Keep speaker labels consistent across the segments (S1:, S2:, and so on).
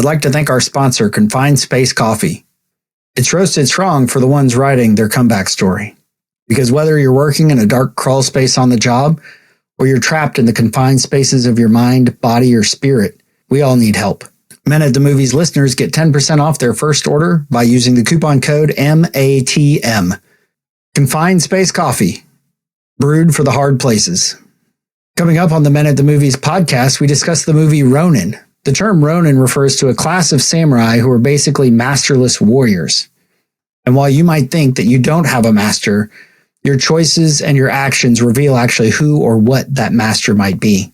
S1: like to thank our sponsor, Confined Space Coffee. It's roasted strong for the ones writing their comeback story. Because whether you're working in a dark crawl space on the job, or you're trapped in the confined spaces of your mind, body, or spirit, we all need help. Men at the Movies listeners get 10% off their first order by using the coupon code MATM. Confined Space Coffee, brewed for the hard places. Coming up on the Men at the Movies podcast, we discuss the movie Ronin. The term Ronin refers to a class of samurai who are basically masterless warriors. And while you might think that you don't have a master, your choices and your actions reveal actually who or what that master might be.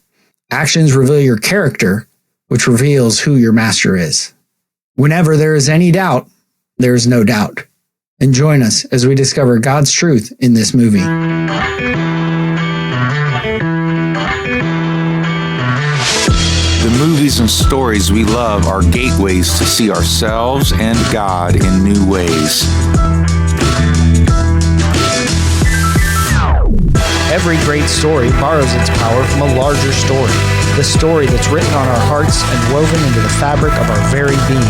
S1: Actions reveal your character, which reveals who your master is. Whenever there is any doubt, there is no doubt. And join us as we discover God's truth in this movie.
S2: The movies and stories we love are gateways to see ourselves and God in new ways.
S1: Every great story borrows its power from a larger story. The story that's written on our hearts and woven into the fabric of our very being.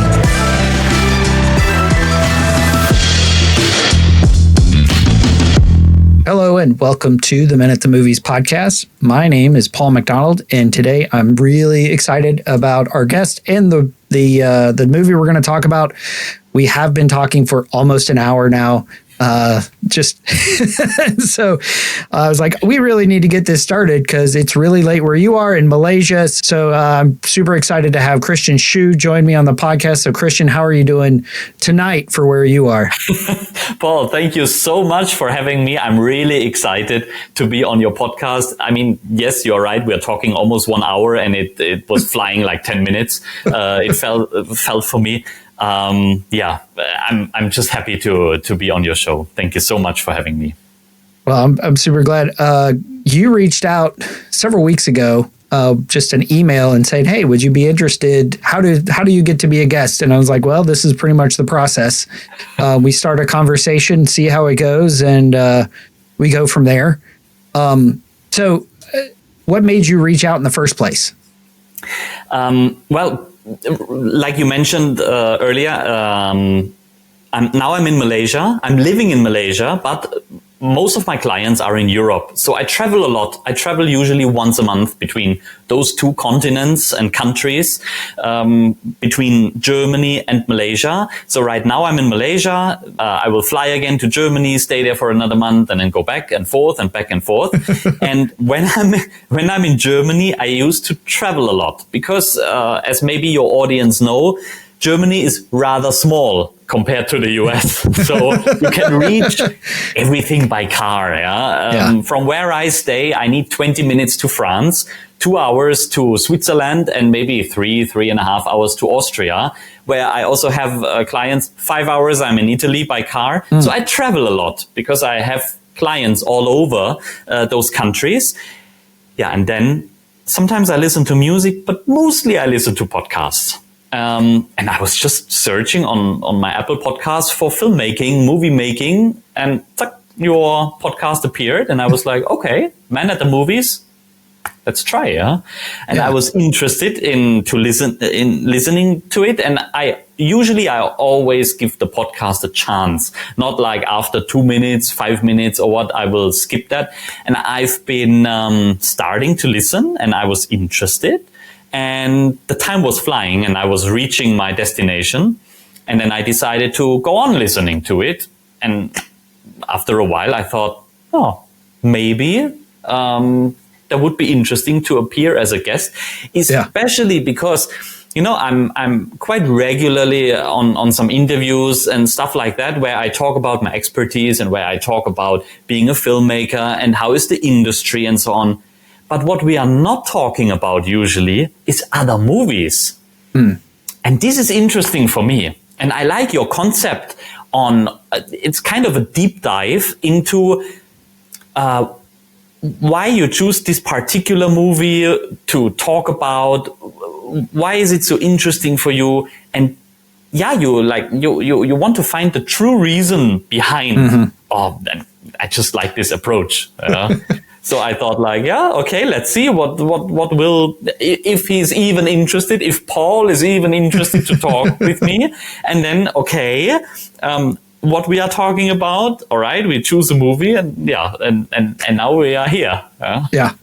S1: Hello and welcome to the Men at the Movies podcast. My name is Paul McDonald, and today I'm really excited about our guest and the movie we're going to talk about. We have been talking for almost an hour now. So I was like, we really need to get this started because it's really late where you are in Malaysia. So I'm super excited to have Christian Schu join me on the podcast. So Christian, how are you doing tonight for where you are?
S3: Paul, thank you so much for having me. I'm really excited to be on your podcast. I mean, yes, you're right. We're talking almost 1 hour and it was flying like 10 minutes. It felt for me. I'm just happy to be on your show. Thank you so much for having me.
S1: Well, I'm super glad. You reached out several weeks ago, just an email and said, "Hey, would you be interested? How do you get to be a guest?" And I was like, "Well, this is pretty much the process. We start a conversation, see how it goes, and we go from there." So, what made you reach out in the first place?
S3: Well, like you mentioned earlier, I'm in Malaysia. I'm living in Malaysia, but most of my clients are in Europe. So I travel a lot. I travel usually once a month between those two continents and countries, between Germany and Malaysia. So right now I'm in Malaysia. I will fly again to Germany, stay there for another month, and then go back and forth and back and forth. And when I'm in Germany, I used to travel a lot because, as maybe your audience know, Germany is rather small compared to the US. So you can reach everything by car. From where I stay, I need 20 minutes to France, 2 hours to Switzerland, and maybe 3.5 hours to Austria, where I also have clients. 5 hours, I'm in Italy by car. So I travel a lot because I have clients all over those countries. Yeah, and then sometimes I listen to music, but mostly I listen to podcasts. And I was just searching on my Apple podcast for filmmaking, movie making, and your podcast appeared. And I was like, okay, Man at the Movies, let's try, yeah? And I was interested in listening to it. And I always give the podcast a chance, not like after 2 minutes, 5 minutes or what, I will skip that. And I've been starting to listen and I was interested. And the time was flying and I was reaching my destination. And then I decided to go on listening to it. And after a while, I thought, maybe that would be interesting to appear as a guest, especially because, I'm quite regularly on some interviews and stuff like that, where I talk about my expertise and where I talk about being a filmmaker and how is the industry and so on. But what we are not talking about usually is other movies. And this is interesting for me. And I like your concept on, it's kind of a deep dive into why you choose this particular movie to talk about. Why is it so interesting for you? And you want to find the true reason behind. I just like this approach. So I thought like, yeah, okay, let's see what will, if he's even interested, if Paul is even interested to talk with me. And then, okay, what we are talking about. All right. We choose a movie and now we are here.
S1: Yeah.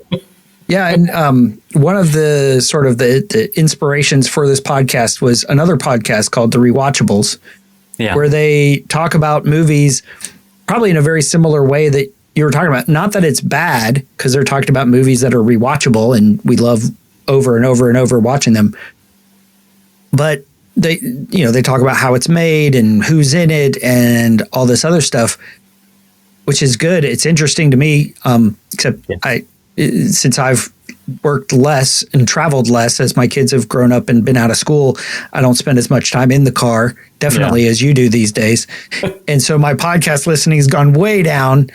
S1: Yeah. And one of the sort of the inspirations for this podcast was another podcast called The Rewatchables, where they talk about movies probably in a very similar way that you were talking about. Not that it's bad, because they're talking about movies that are rewatchable and we love over and over and over watching them. But they talk about how it's made and who's in it and all this other stuff, which is good. It's interesting to me, since I've worked less and traveled less as my kids have grown up and been out of school, I don't spend as much time in the car, definitely, as you do these days. And so my podcast listening has gone way down.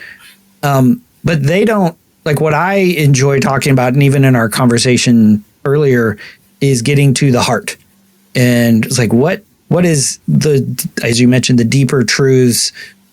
S1: But they don't, like, what I enjoy talking about, and even in our conversation earlier, is getting to the heart. And it's like, what is as you mentioned, the deeper truths?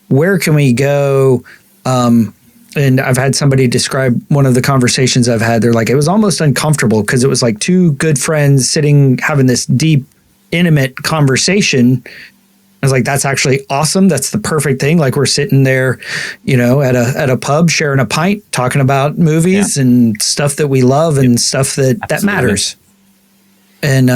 S1: Where can we go? And I've had somebody describe one of the conversations I've had. They're like, it was almost uncomfortable because it was like two good friends sitting, having this deep, intimate conversation. I was like, that's actually awesome. That's the perfect thing. Like, we're sitting there, at a pub, sharing a pint, talking about movies and stuff that we love and stuff that matters. And,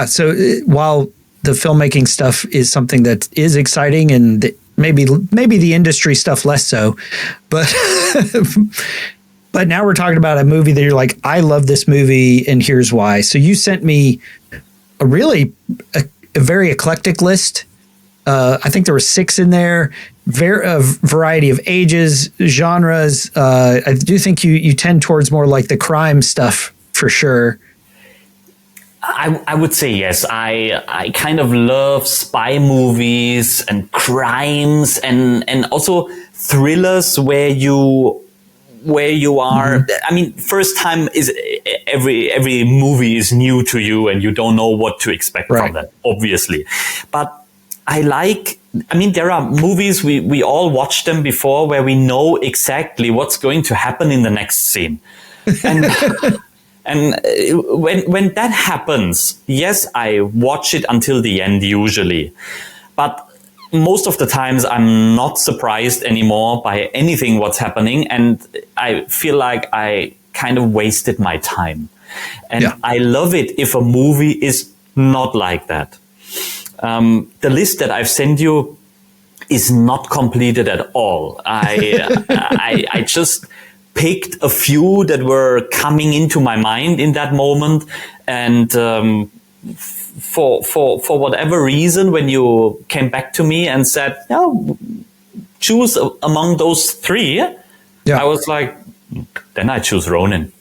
S1: so while the filmmaking stuff is something that is exciting and maybe the industry stuff less so, but but now we're talking about a movie that you're like, I love this movie and here's why. So you sent me a very eclectic list. I think there were 6 in there, a variety of ages, genres. I do think you tend towards more like the crime stuff for sure.
S3: I would say yes. I kind of love spy movies and crimes and also thrillers where you are. Mm-hmm. I mean, first time is every movie is new to you and you don't know what to expect from that, obviously. But there are movies we all watched them before where we know exactly what's going to happen in the next scene. And and when that happens, yes, I watch it until the end usually. But most of the times I'm not surprised anymore by anything what's happening. And I feel like I kind of wasted my time. And I love it if a movie is not like that. The list that I've sent you is not completed at all. I just picked a few that were coming into my mind in that moment. And for whatever reason, when you came back to me and said, choose among those 3, I was like, then I choose Ronin.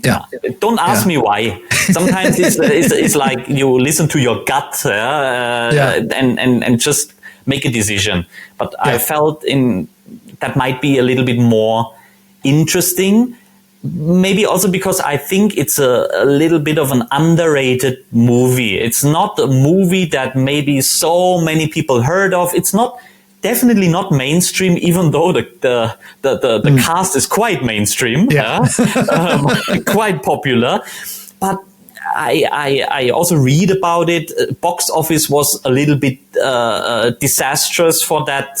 S1: Yeah.
S3: Don't ask me why. Sometimes it's like you listen to your gut and just make a decision. But I felt that might be a little bit more interesting. Maybe also because I think it's a little bit of an underrated movie. It's not a movie that maybe so many people heard of. It's definitely not mainstream, even though the cast is quite mainstream, quite popular. But I also read about it. Box office was a little bit disastrous for that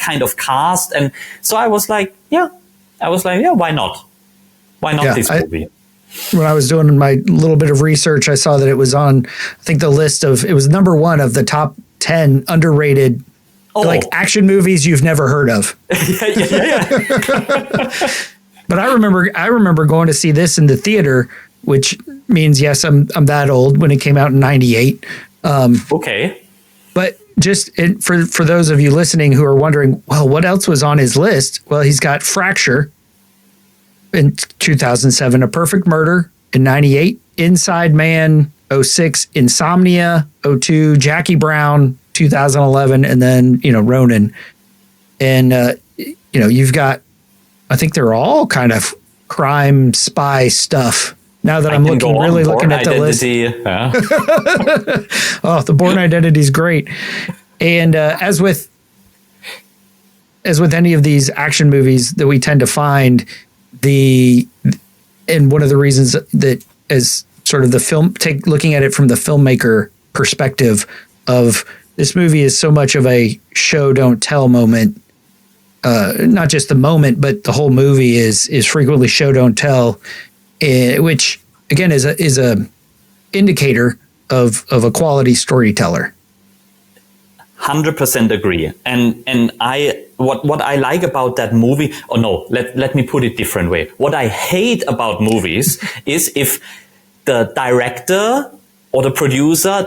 S3: kind of cast, and so I was like, why not? Why not this movie?
S1: When I was doing my little bit of research, I saw that it was on, I think, the list of, it was number 1 of the top 10 underrated like action movies you've never heard of. But I remember going to see this in the theater, which means, yes, I'm that old, when it came out in 98. But just for those of you listening who are wondering, well, what else was on his list? Well, he's got Fracture in 2007, A Perfect Murder in 98, Inside Man 06, Insomnia 02, Jackie Brown 2011, and then, Ronin. And, you've got, I think they're all kind of crime spy stuff. Now that I'm looking at the list. The Bourne Identity is great. And as with as with any of these action movies that we tend to find, and one of the reasons that as sort of looking at it from the filmmaker perspective of this movie is so much of a show don't tell moment. Not just the moment, but the whole movie is frequently show don't tell, which again is a indicator of a quality storyteller.
S3: 100% agree. And what I like about that movie, let me put it different way. What I hate about movies is if the director or the producer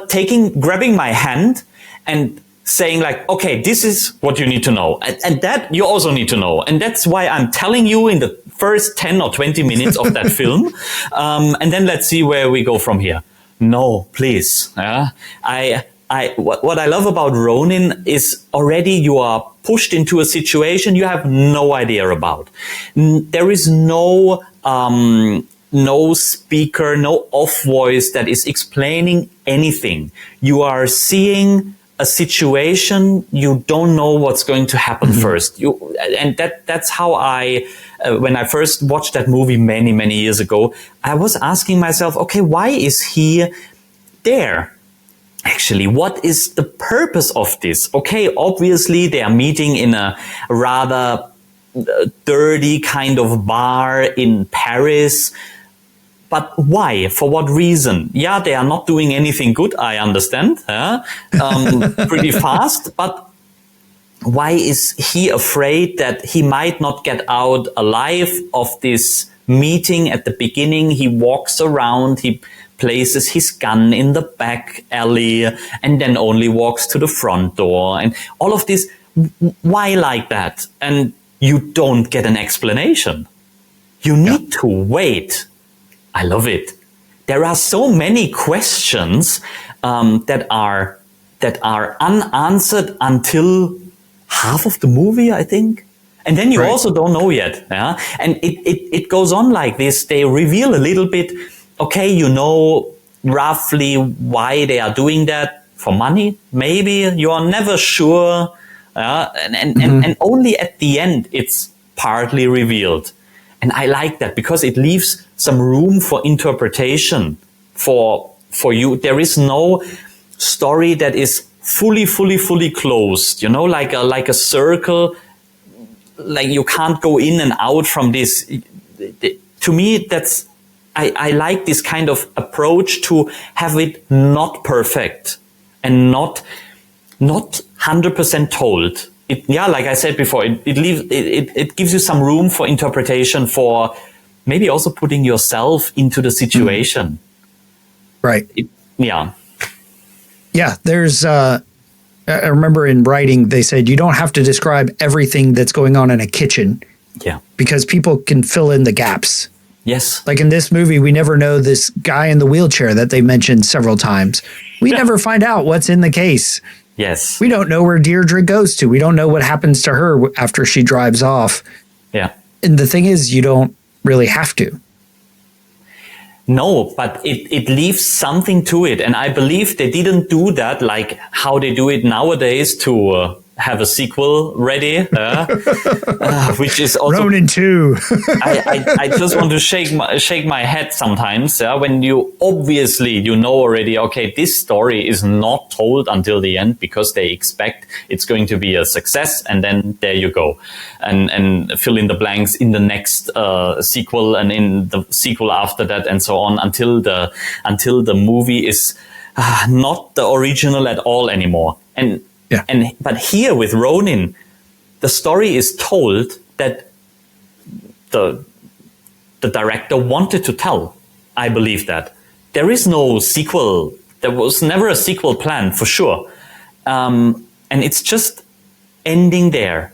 S3: grabbing my hand and saying like, okay, this is what you need to know. And that you also need to know. And that's why I'm telling you in the first 10 or 20 minutes of that film. And then let's see where we go from here. No, please. What I love about Ronin is already you are pushed into a situation you have no idea about. There is no speaker, no off voice that is explaining anything. You are seeing a situation, you don't know what's going to happen first. That's how when I first watched that movie many, many years ago, I was asking myself, okay, why is he there? Actually, what is the purpose of this? Okay, obviously they are meeting in a rather dirty kind of bar in Paris. But why? For what reason? Yeah, they are not doing anything good, I understand. Pretty fast. But why is he afraid that he might not get out alive of this meeting at the beginning? He walks around, he places his gun in the back alley and then only walks to the front door. And all of this, why like that? And you don't get an explanation. You need to wait. I love it. There are so many questions that are unanswered until half of the movie, I think. And then you also don't know yet. Yeah? And it goes on like this. They reveal a little bit, okay, you know roughly why they are doing that. For money, maybe. You are never sure. And only at the end, it's partly revealed. And I like that because it leaves some room for interpretation for you. There is no story that is fully closed, you know, like a circle, like you can't go in and out from this. To me, I like this kind of approach to have it not perfect and not 100% told. Like I said before, it gives you some room for interpretation, for maybe also putting yourself into the situation.
S1: Right.
S3: Yeah.
S1: There's, I remember in writing, they said you don't have to describe everything that's going on in a kitchen.
S3: Yeah.
S1: Because people can fill in the gaps.
S3: Yes.
S1: Like in this movie, we never know this guy in the wheelchair that they mentioned several times. We never find out what's in the case.
S3: Yes.
S1: We don't know where Deirdre goes to. We don't know what happens to her after she drives off.
S3: Yeah.
S1: And the thing is, you don't really have to.
S3: No, but it leaves something to it. And I believe they didn't do that like how they do it nowadays to have a sequel ready, which is also
S1: Ronin 2.
S3: I just want to shake my head sometimes, when you obviously know already, okay, this story is not told until the end because they expect it's going to be a success, and then there you go, and fill in the blanks in the next sequel and in the sequel after that and so on until the movie is not the original at all anymore. But here with Ronin, the story is told that the director wanted to tell. I believe that. There is no sequel. There was never a sequel planned, for sure. And it's just ending there.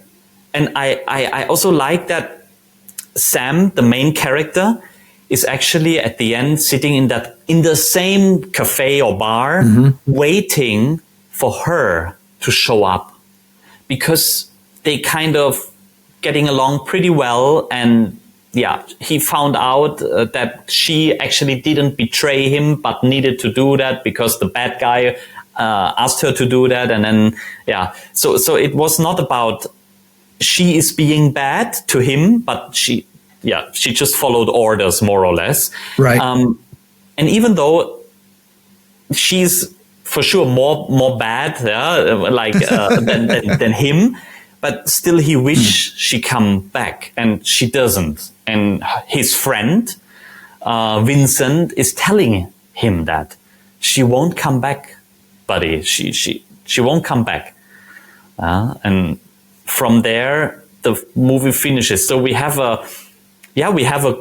S3: And I also like that Sam, the main character, is actually at the end sitting in the same cafe or bar, waiting for her to show up, because they kind of getting along pretty well. And he found out that she actually didn't betray him, but needed to do that because the bad guy asked her to do that. And then, so it was not about she is being bad to him, but she just followed orders more or less.
S1: Right.
S3: And even though she's for sure more bad, than him, but still he wish she come back, and she doesn't. And his friend Vincent is telling him that she won't come back, buddy. She won't come back. And from there, the movie finishes. So we have a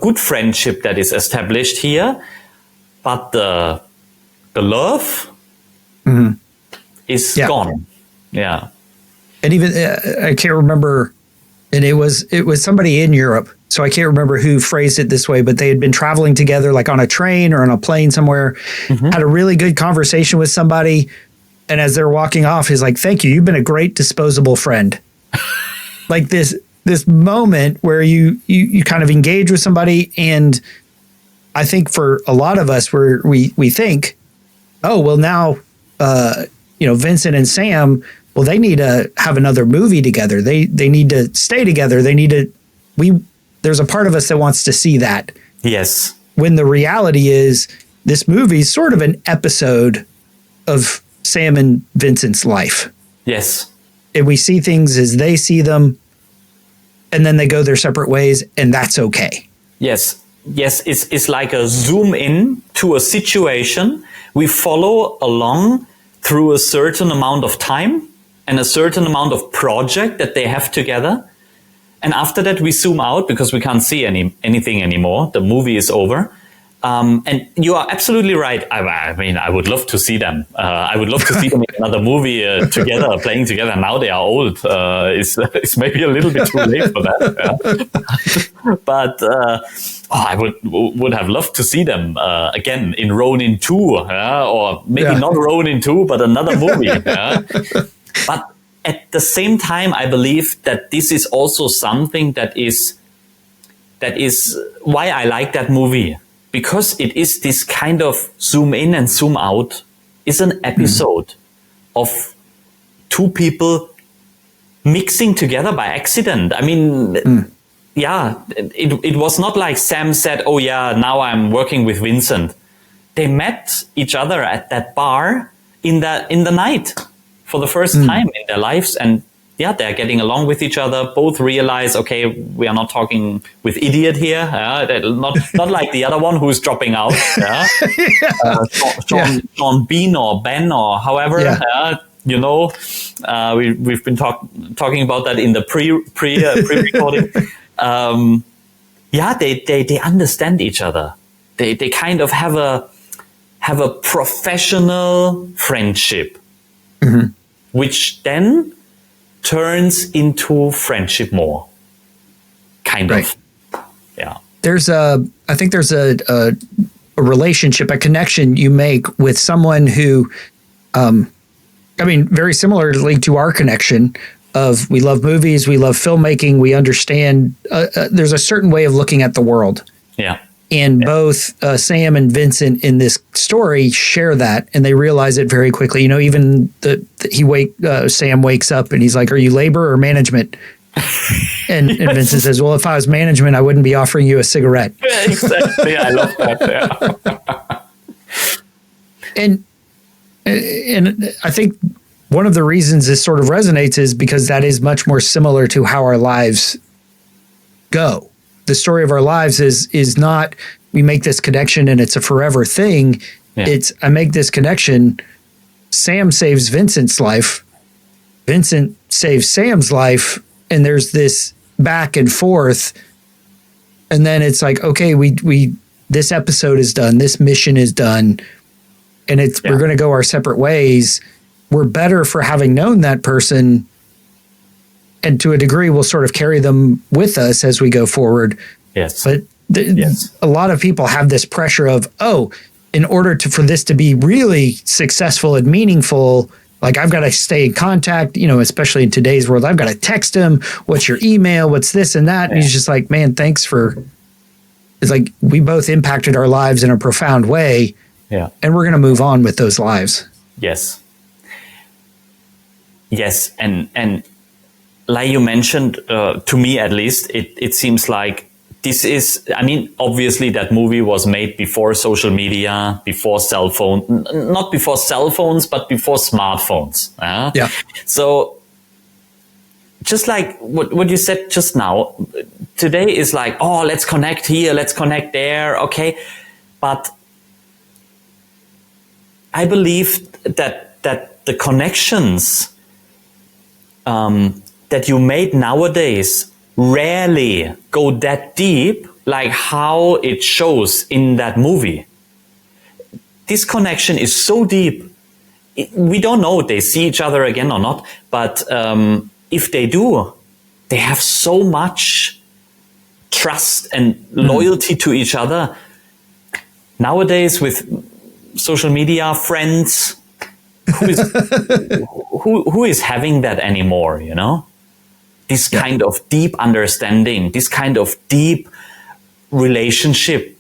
S3: good friendship that is established here, but the love is gone. Yeah.
S1: And even I can't remember, and it was somebody in Europe, so I can't remember who phrased it this way, but they had been traveling together, like on a train or on a plane somewhere, had a really good conversation with somebody, and as they're walking off, he's like, "Thank you, you've been a great disposable friend." Like this moment where you kind of engage with somebody, and I think for a lot of us, we think, oh well, now Vincent and Sam. Well, they need to have another movie together. They need to stay together. There's a part of us that wants to see that.
S3: Yes.
S1: When the reality is this movie is sort of an episode of Sam and Vincent's life.
S3: Yes.
S1: And we see things as they see them, and then they go their separate ways, and that's okay.
S3: Yes. Yes. It's like a zoom in to a situation. We follow along through a certain amount of time and a certain amount of project that they have together. And after that, we zoom out because we can't see anything anymore. The movie is over. And you are absolutely right. I mean, I would love to see them. I would love to see them in another movie together, playing together. Now they are old. It's maybe a little bit too late for that. Yeah. But I would have loved to see them again in Ronin 2, or maybe not Ronin 2, but another movie. But at the same time, I believe that this is also something that is why I like that movie. Because it is this kind of zoom in and zoom out, is an episode of two people mixing together by accident. I mean, it was not like Sam said, "Oh yeah, now I'm working with Vincent." They met each other at that bar in the night for the first time in their lives, and they're getting along with each other. Both realize, okay, we are not talking with idiot here. Not like the other one who's dropping out. Sean Bean or Ben or however. We've been talking about that in the pre-recording. They understand each other. They kind of have a professional friendship, which then turns into friendship more, kind of. Yeah.
S1: I think there's a relationship, a connection you make with someone who, very similarly to our connection of we love movies, we love filmmaking, we understand, there's a certain way of looking at the world.
S3: Yeah.
S1: And both Sam and Vincent in this story share that, and they realize it very quickly. Even Sam wakes up and he's like, "Are you labor or management?" And Vincent says, "Well, if I was management, I wouldn't be offering you a cigarette."
S3: Yeah, exactly. I love that.
S1: Yeah. And I think one of the reasons this sort of resonates is because that is much more similar to how our lives go. The story of our lives is not we make this connection and it's a forever thing. Yeah. It's I make this connection. Sam saves Vincent's life. Vincent saves Sam's life. And there's this back and forth. And then it's like, okay, we this episode is done. This mission is done. And we're going to go our separate ways. We're better for having known that person. And to a degree, we'll sort of carry them with us as we go forward.
S3: Yes.
S1: But a lot of people have this pressure of, in order for this to be really successful and meaningful, like I've got to stay in contact, especially in today's world. I've got to text him. What's your email? What's this and that? And he's just like, man, thanks for. It's like we both impacted our lives in a profound way.
S3: Yeah.
S1: And we're going to move on with those lives.
S3: Yes. Yes. And like you mentioned, to me at least, it seems like this is, I mean, obviously that movie was made before social media, before cell phone, not before cell phones, but before smartphones.
S1: Yeah.
S3: So just like what you said just now, today is like, oh, let's connect here, let's connect there. Okay. But I believe that the connections, that you made nowadays rarely go that deep like how it shows in that movie. This connection is so deep. We don't know if they see each other again or not, but if they do, they have so much trust and loyalty to each other. Nowadays with social media, friends, who is having that anymore, you know? This kind of deep understanding, this kind of deep relationship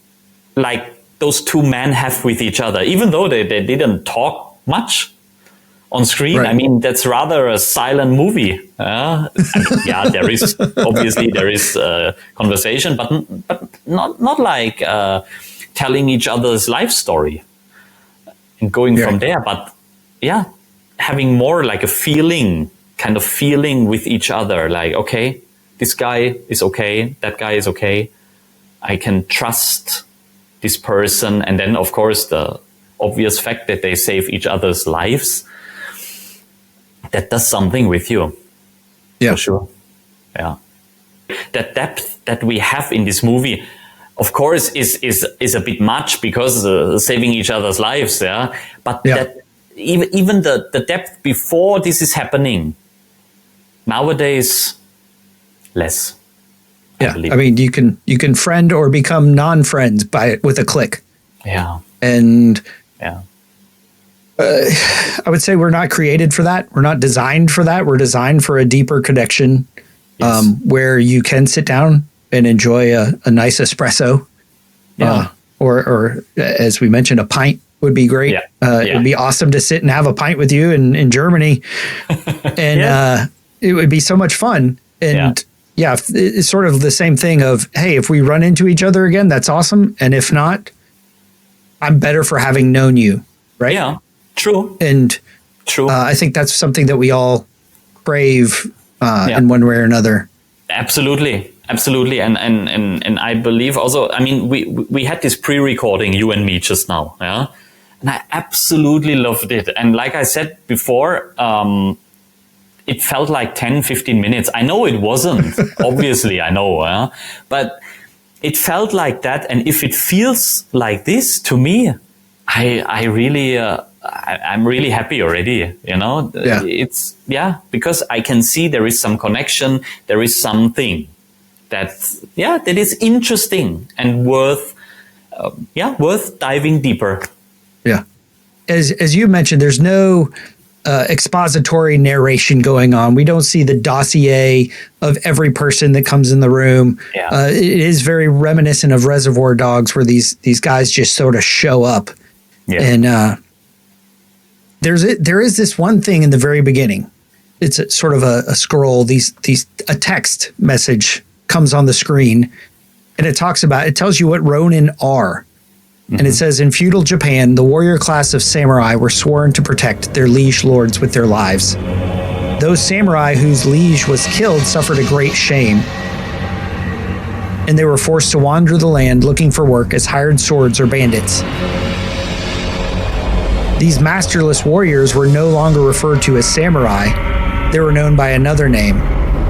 S3: like those two men have with each other, even though they didn't talk much on screen. Right. I mean, that's rather a silent movie. I mean, there is obviously conversation, but not like telling each other's life story and going from there. But having more like a kind of feeling with each other, like, okay, this guy is okay, that guy is okay, I can trust this person. And then, of course, the obvious fact that they save each other's lives, that does something with you.
S1: Yeah.
S3: For sure. Yeah. That depth that we have in this movie, of course, is a bit much because saving each other's lives, but that even the depth before this is happening, nowadays, less.
S1: I mean, you can friend or become non-friends with a click.
S3: Yeah.
S1: And I would say we're not created for that. We're not designed for that. We're designed for a deeper connection, where you can sit down and enjoy a nice espresso, or as we mentioned, a pint would be great. It would be awesome to sit and have a pint with you in Germany, and it would be so much fun. And it's sort of the same thing of, hey, if we run into each other again, that's awesome. And if not, I'm better for having known you. Right.
S3: Yeah, true.
S1: And I think that's something that we all crave in one way or another.
S3: Absolutely. And I believe also, I mean, we had this pre-recording, you and me, just now. Yeah. And I absolutely loved it. And like I said before, it felt like 10, 15 minutes. I know it wasn't, obviously, I know, but it felt like that. And if it feels like this to me, I really, I'm really happy already, you know? It's, because I can see there is some connection, there is something that is interesting and worth diving deeper.
S1: Yeah. As you mentioned, there's no expository narration going on. We don't see the dossier of every person that comes in the room. It is very reminiscent of Reservoir Dogs, where these guys just sort of show up. And there is this one thing in the very beginning. It's sort of a scroll. A text message comes on the screen, and it tells you what Ronin are. And it says, in feudal Japan, the warrior class of samurai were sworn to protect their liege lords with their lives. Those samurai whose liege was killed suffered a great shame, and they were forced to wander the land looking for work as hired swords or bandits. These masterless warriors were no longer referred to as samurai. They were known by another name.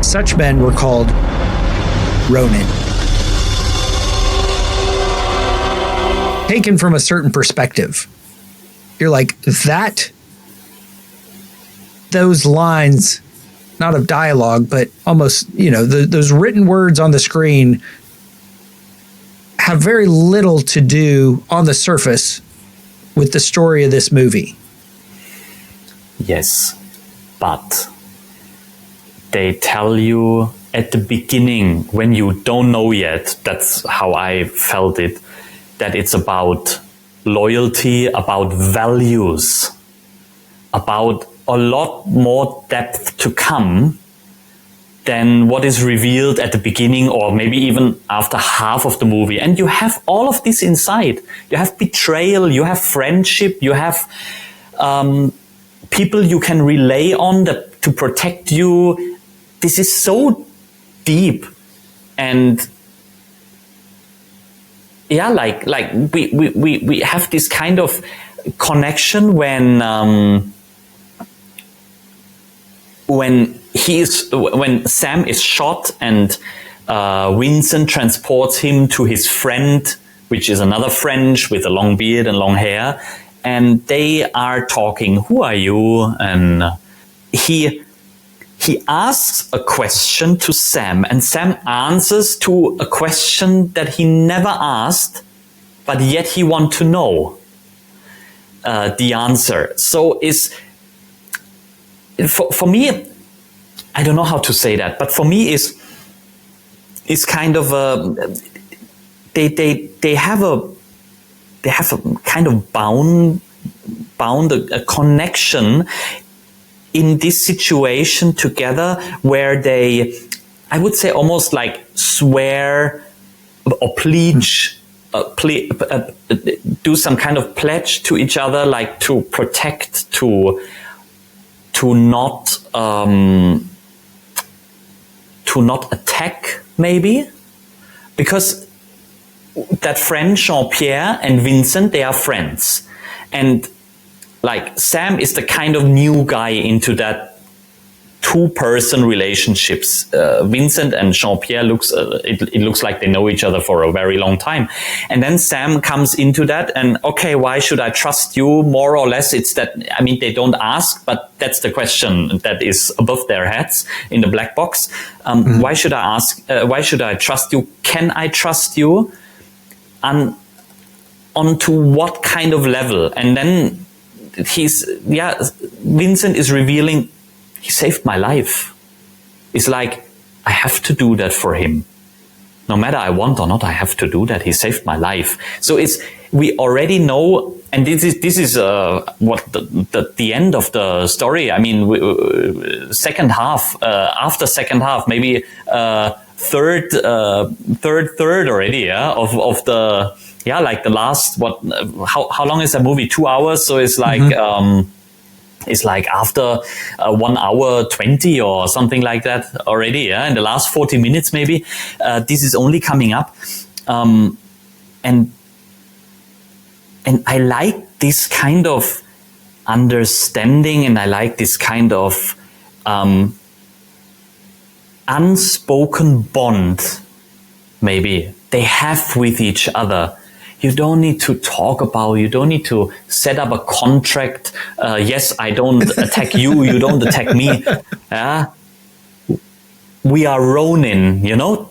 S1: Such men were called Ronin. Taken from a certain perspective, you're like, those lines, not of dialogue, but almost, those written words on the screen have very little to do on the surface with the story of this movie.
S3: Yes, but they tell you at the beginning, when you don't know yet, that's how I felt it, that it's about loyalty, about values, about a lot more depth to come than what is revealed at the beginning, or maybe even after half of the movie. And you have all of this inside. You have betrayal, you have friendship, you have people you can rely on to protect you. This is so deep. And yeah, like we have this kind of connection when Sam is shot and Vincent transports him to his friend, which is another French with a long beard and long hair, and they are talking, who are you? And he asks a question to Sam, and Sam answers to a question that he never asked, but yet he wants to know the answer. So for me, I don't know how to say that, but for me is kind of they have a kind of bound a connection in this situation together, where they, I would say, almost like swear or pledge, do some kind of pledge to each other, like to protect, to not attack, maybe, because that friend Jean-Pierre and Vincent, they are friends, and like Sam is the kind of new guy into that two-person relationships. Vincent and Jean-Pierre it looks like they know each other for a very long time, and then Sam comes into that, and okay, why should I trust you? More or less, it's that, I mean, they don't ask, but that's the question that is above their heads in the black box. Why should I ask? Why should I trust you? Can I trust you? And onto what kind of level? And then Vincent is revealing, he saved my life. It's like, I have to do that for him. No matter I want or not, I have to do that. He saved my life. So we already know, and this is what the end of the story. I mean, second half, after second half, maybe third already, yeah, of the, yeah, like the last, how long is that movie? 2 hours. So it's like, it's like after 1 hour 20 or something like that already, yeah, in the last 40 minutes maybe. This is only coming up, and I like this kind of understanding, and I like this kind of unspoken bond maybe they have with each other. You don't need to talk about, you don't need to set up a contract. Yes, I don't attack you, you don't attack me. Yeah, we are Ronin, you know.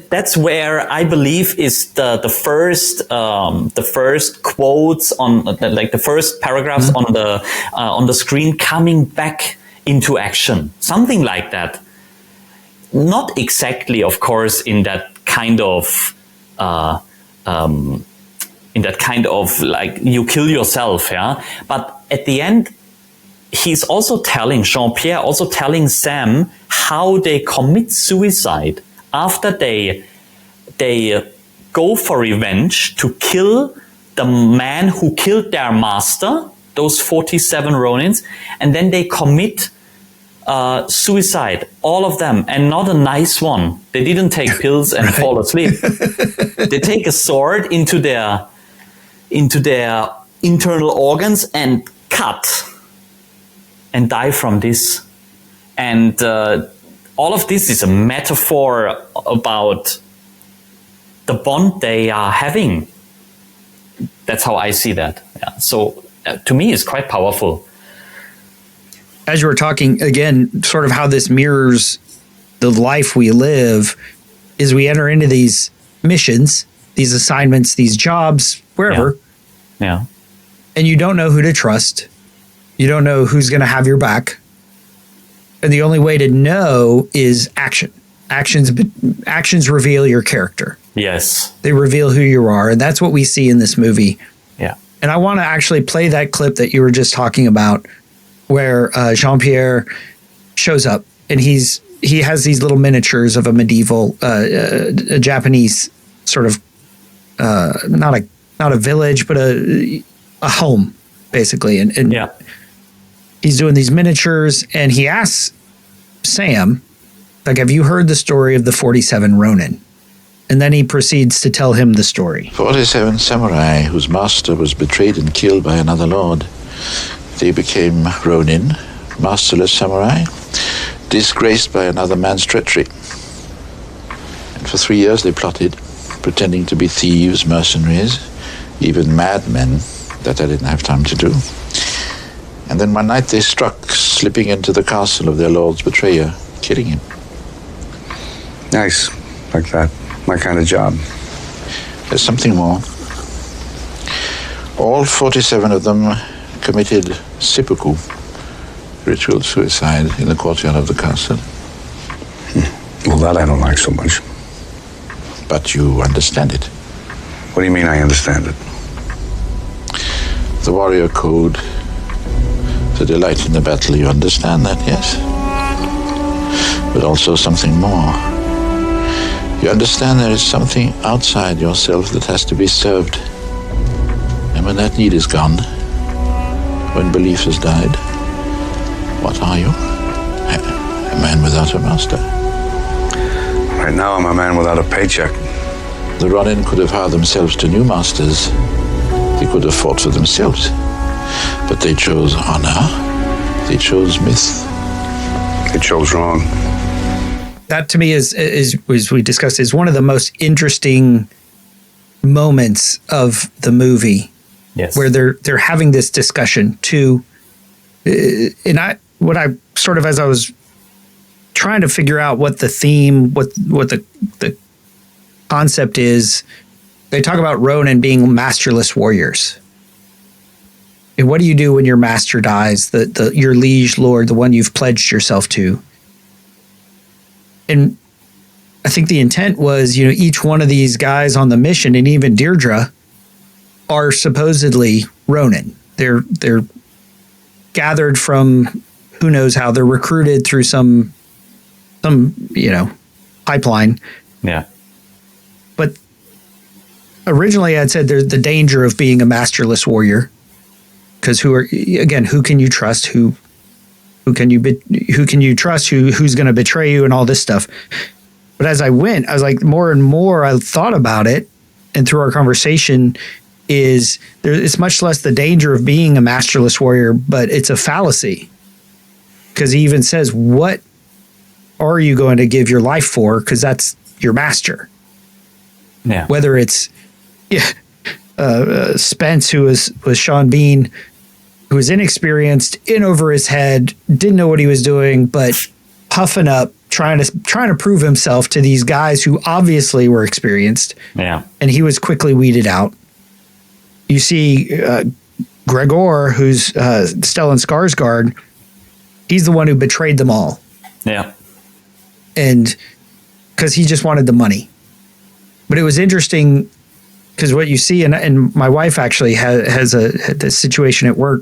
S3: That's where I believe is the first quotes on, like the first paragraphs on the screen coming back into action, something like that. Not exactly, of course, in that kind of like you kill yourself, yeah. But at the end, he's also telling Jean-Pierre, also telling Sam how they commit suicide after they go for revenge to kill the man who killed their master, those 47 Ronins, and then they commit suicide, all of them, and not a nice one. They didn't take pills and fall asleep. They take a sword into their internal organs and cut and die from this. And all of this is a metaphor about the bond they are having. That's how I see that. Yeah. So to me, it's quite powerful.
S1: As you were talking, again, sort of how this mirrors the life we live is we enter into these missions, these assignments, these jobs, wherever.
S3: Yeah.
S1: And you don't know who to trust. You don't know who's going to have your back. And the only way to know is action. Actions reveal your character.
S3: Yes.
S1: They reveal who you are. And that's what we see in this movie.
S3: Yeah.
S1: And I want to actually play that clip that you were just talking about, where Jean-Pierre shows up and he has these little miniatures of a medieval, a Japanese sort of, not a village, but a home, basically. And
S3: Yeah.
S1: he's doing these miniatures, and he asks Sam, like, have you heard the story of the 47 Ronin? And then he proceeds to tell him the story.
S4: 47 samurai whose master was betrayed and killed by another lord. They became Ronin, masterless samurai, disgraced by another man's treachery. And for 3 years they plotted, pretending to be thieves, mercenaries, even madmen that I didn't have time to do. And then one night they struck, slipping into the castle of their lord's betrayer, killing him.
S5: Nice. Like that. My kind of job.
S4: There's something more. All 47 of them committed seppuku, ritual suicide, in the courtyard of the castle.
S5: Well, that I don't like so much.
S4: But you understand it.
S5: What do you mean I understand it?
S4: The warrior code, the delight in the battle, you understand that, yes? But also something more. You understand there is something outside yourself that has to be served. And when that need is gone, when belief has died, what are you? A man without a master.
S5: Right now, I'm a man without a paycheck.
S4: The Ronin could have hired themselves to new masters. They could have fought for themselves. But they chose honor. They chose myth.
S5: They chose wrong.
S1: That to me is, as we discussed, is one of the most interesting moments of the movie.
S3: Yes.
S1: Where they're having this discussion too. And I sort of, as I was trying to figure out what the theme, what the concept is, they talk about Ronin being masterless warriors. And what do you do when your master dies, your liege lord, the one you've pledged yourself to? And I think the intent was, each one of these guys on the mission, and even Deirdre, are supposedly Ronin. They're gathered from who knows how. They're recruited through some pipeline.
S3: Yeah.
S1: But originally I'd said there's the danger of being a masterless warrior, because who can you trust? Who can you trust? Who's going to betray you and all this stuff? But as I went, I was like, more and more I thought about it, and through our conversation, it's much less the danger of being a masterless warrior, but it's a fallacy. Because he even says, what are you going to give your life for? Because that's your master.
S3: Yeah.
S1: Whether it's Spence, who was Sean Bean, who was inexperienced, in over his head, didn't know what he was doing, but puffing up, trying to prove himself to these guys who obviously were experienced.
S3: Yeah.
S1: And he was quickly weeded out. You see Gregor, who's Stellan Skarsgård, he's the one who betrayed them all.
S3: Yeah.
S1: And because he just wanted the money. But it was interesting because what you see, and my wife actually has a situation at work,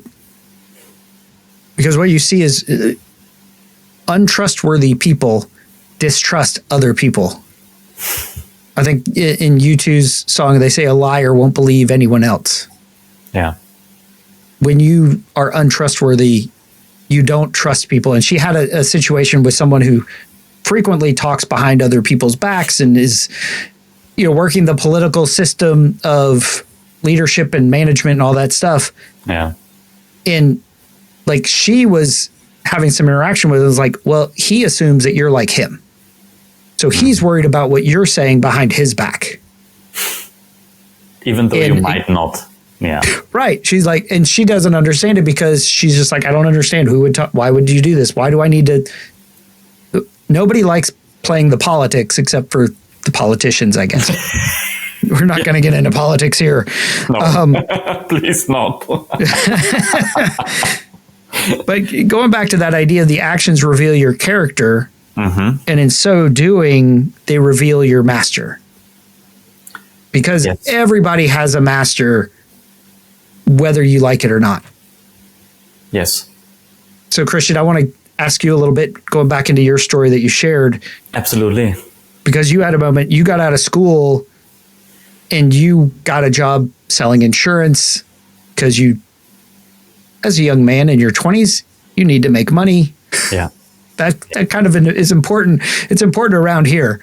S1: because what you see is untrustworthy people distrust other people. I think in U2's song, they say a liar won't believe anyone else.
S3: Yeah.
S1: When you are untrustworthy, you don't trust people. And she had a situation with someone who frequently talks behind other people's backs and is, working the political system of leadership and management and all that stuff.
S3: Yeah.
S1: And like, she was having some interaction with it. It was like, well, he assumes that you're like him. So he's worried about what you're saying behind his back.
S3: Even though you might not. Yeah.
S1: Right. She's like, and she doesn't understand it because she's just like, I don't understand. Why would you do this? Why do I need to? Nobody likes playing the politics except for the politicians, I guess. We're not going to get into politics here.
S3: No. Please not.
S1: But going back to that idea, the actions reveal your character. Mm-hmm. And in so doing, they reveal your master. Because everybody has a master, whether you like it or not.
S3: Yes.
S1: So, Christian, I want to ask you a little bit, going back into your story that you shared.
S3: Absolutely.
S1: Because you had a moment, you got out of school and you got a job selling insurance because you, as a young man in your 20s, you need to make money.
S3: Yeah.
S1: That kind of is important. It's important around here.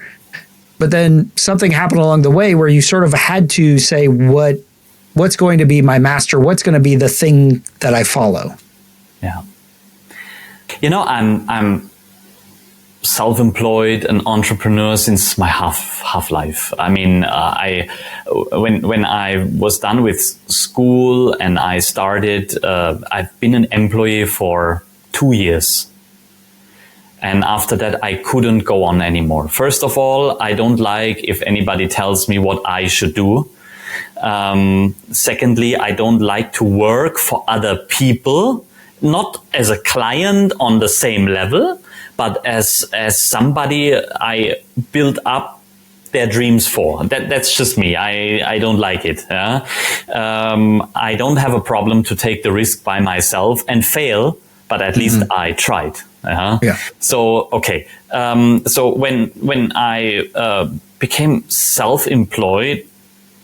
S1: But then something happened along the way where you sort of had to say, what's going to be my master? What's going to be the thing that I follow?
S3: Yeah. You know, I'm self-employed, an entrepreneur since my half life. I mean, when I was done with school and I started, I've been an employee for 2 years. And after that, I couldn't go on anymore. First of all, I don't like if anybody tells me what I should do. Secondly, I don't like to work for other people, not as a client on the same level, but as somebody I build up their dreams for. That's just me. I don't like it. Yeah? I don't have a problem to take the risk by myself and fail, but at least I tried. Yeah. So, okay. So when I became self-employed,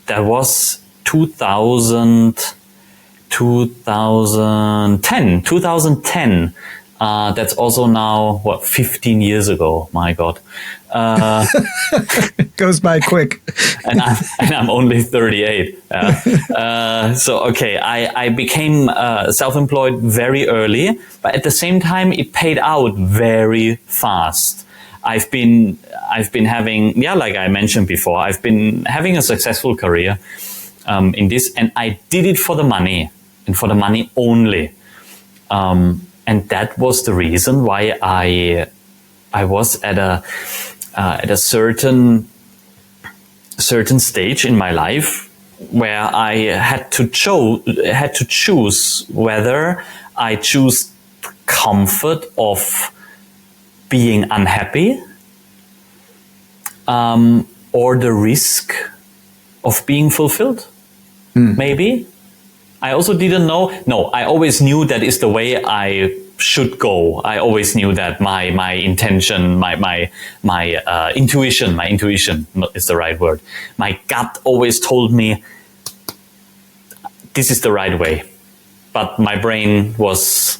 S3: that was 2010. That's also now, 15 years ago. My God.
S1: Goes by quick.
S3: and I'm only 38. So, okay, I became self-employed very early, but at the same time, it paid out very fast. I've been having, like I mentioned before, I've been having a successful career in this, and I did it for the money and for the money only. And that was the reason why I was at a certain stage in my life where I had to choose whether I choose comfort of being unhappy, or the risk of being fulfilled. Maybe. I also didn't know. No, I always knew that is the way I should go. I always knew that my intention, my intuition is the right word. My gut always told me this is the right way. But my brain was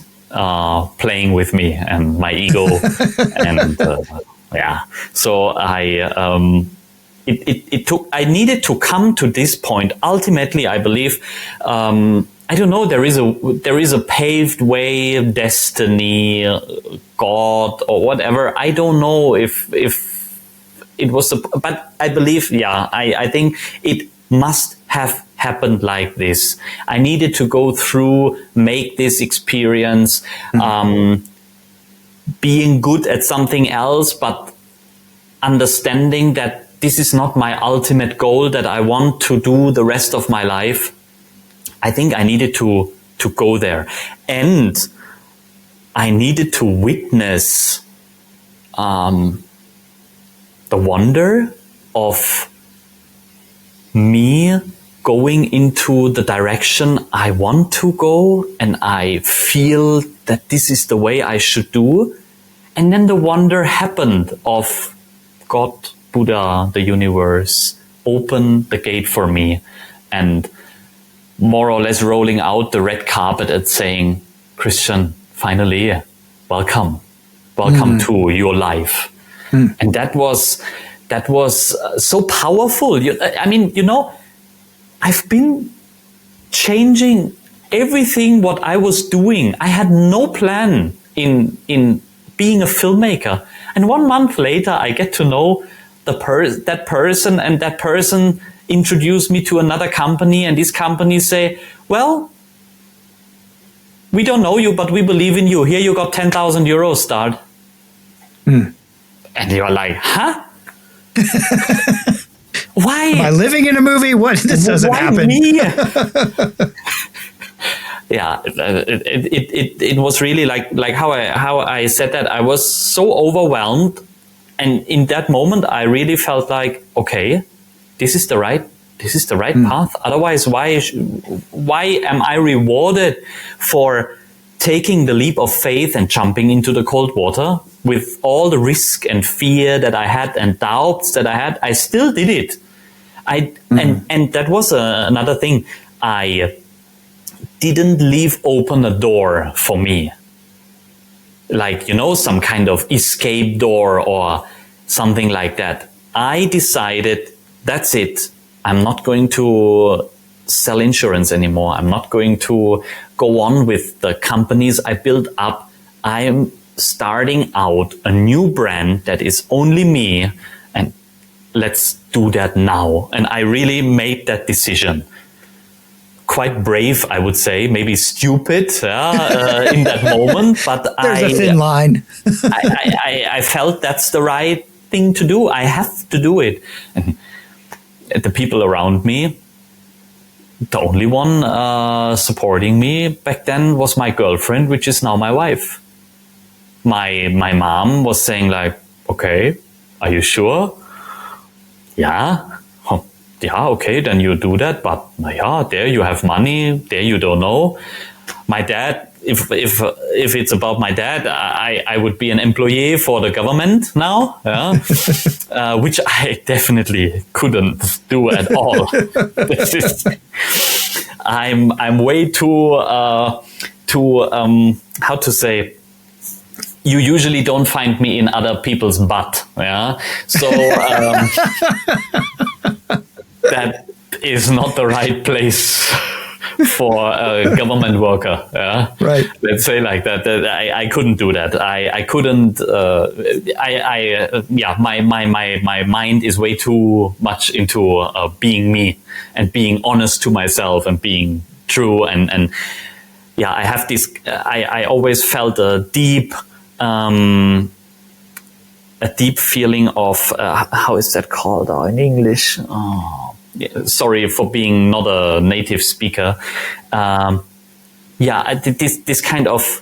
S3: playing with me and my ego. And so I needed to come to this point. Ultimately, I believe, I don't know, there is a paved way, destiny, God, or whatever. I don't know if it was, but I believe, I think it must have happened like this. I needed to go through, make this experience, being good at something else, but understanding that this is not my ultimate goal that I want to do the rest of my life. I think I needed to go there. And I needed to witness the wonder of me going into the direction I want to go, and I feel that this is the way I should do. And then the wonder happened of God, Buddha, the universe, open the gate for me, and more or less rolling out the red carpet and saying, Christian, finally, welcome to your life. And that was so powerful. I've been changing everything what I was doing. I had no plan in being a filmmaker. And 1 month later, I get to know that person, and that person introduced me to another company, and this company say, well, we don't know you, but we believe in you. Here you got 10,000 euros start. And you're like, huh? Why?
S1: Am I living in a movie? What? This doesn't happen.
S3: Me? Yeah, it was really like how I said that. I was so overwhelmed, and in that moment, I really felt like, okay, this is the right path. Otherwise, why am I rewarded for taking the leap of faith and jumping into the cold water with all the risk and fear that I had and doubts that I had. I still did it. And that was another thing. I didn't leave open a door for me. Like, some kind of escape door or something like that. I decided, that's it. I'm not going to sell insurance anymore. I'm not going to go on with the companies I built up. I am starting out a new brand that is only me, and let's do that now. And I really made that decision. Quite brave, I would say, maybe stupid in that moment, but
S1: there's a thin line.
S3: I felt that's the right thing to do. I have to do it. And the people around me, the only one supporting me back then was my girlfriend, which is now my wife. My mom was saying like, okay, are you sure? Yeah. Yeah, okay, then you do that, but yeah, there you have money, there you don't know. My dad, if it's about my dad, I would be an employee for the government now, which I definitely couldn't do at all. I'm way too how to say. You usually don't find me in other people's butt, So that is not the right place for a government worker.
S1: Right.
S3: Let's say like that. I couldn't do that. I couldn't. My mind is way too much into being me and being honest to myself and being true. And I have this. I always felt a deep feeling of how is that called in English? Sorry for being not a native speaker. This kind of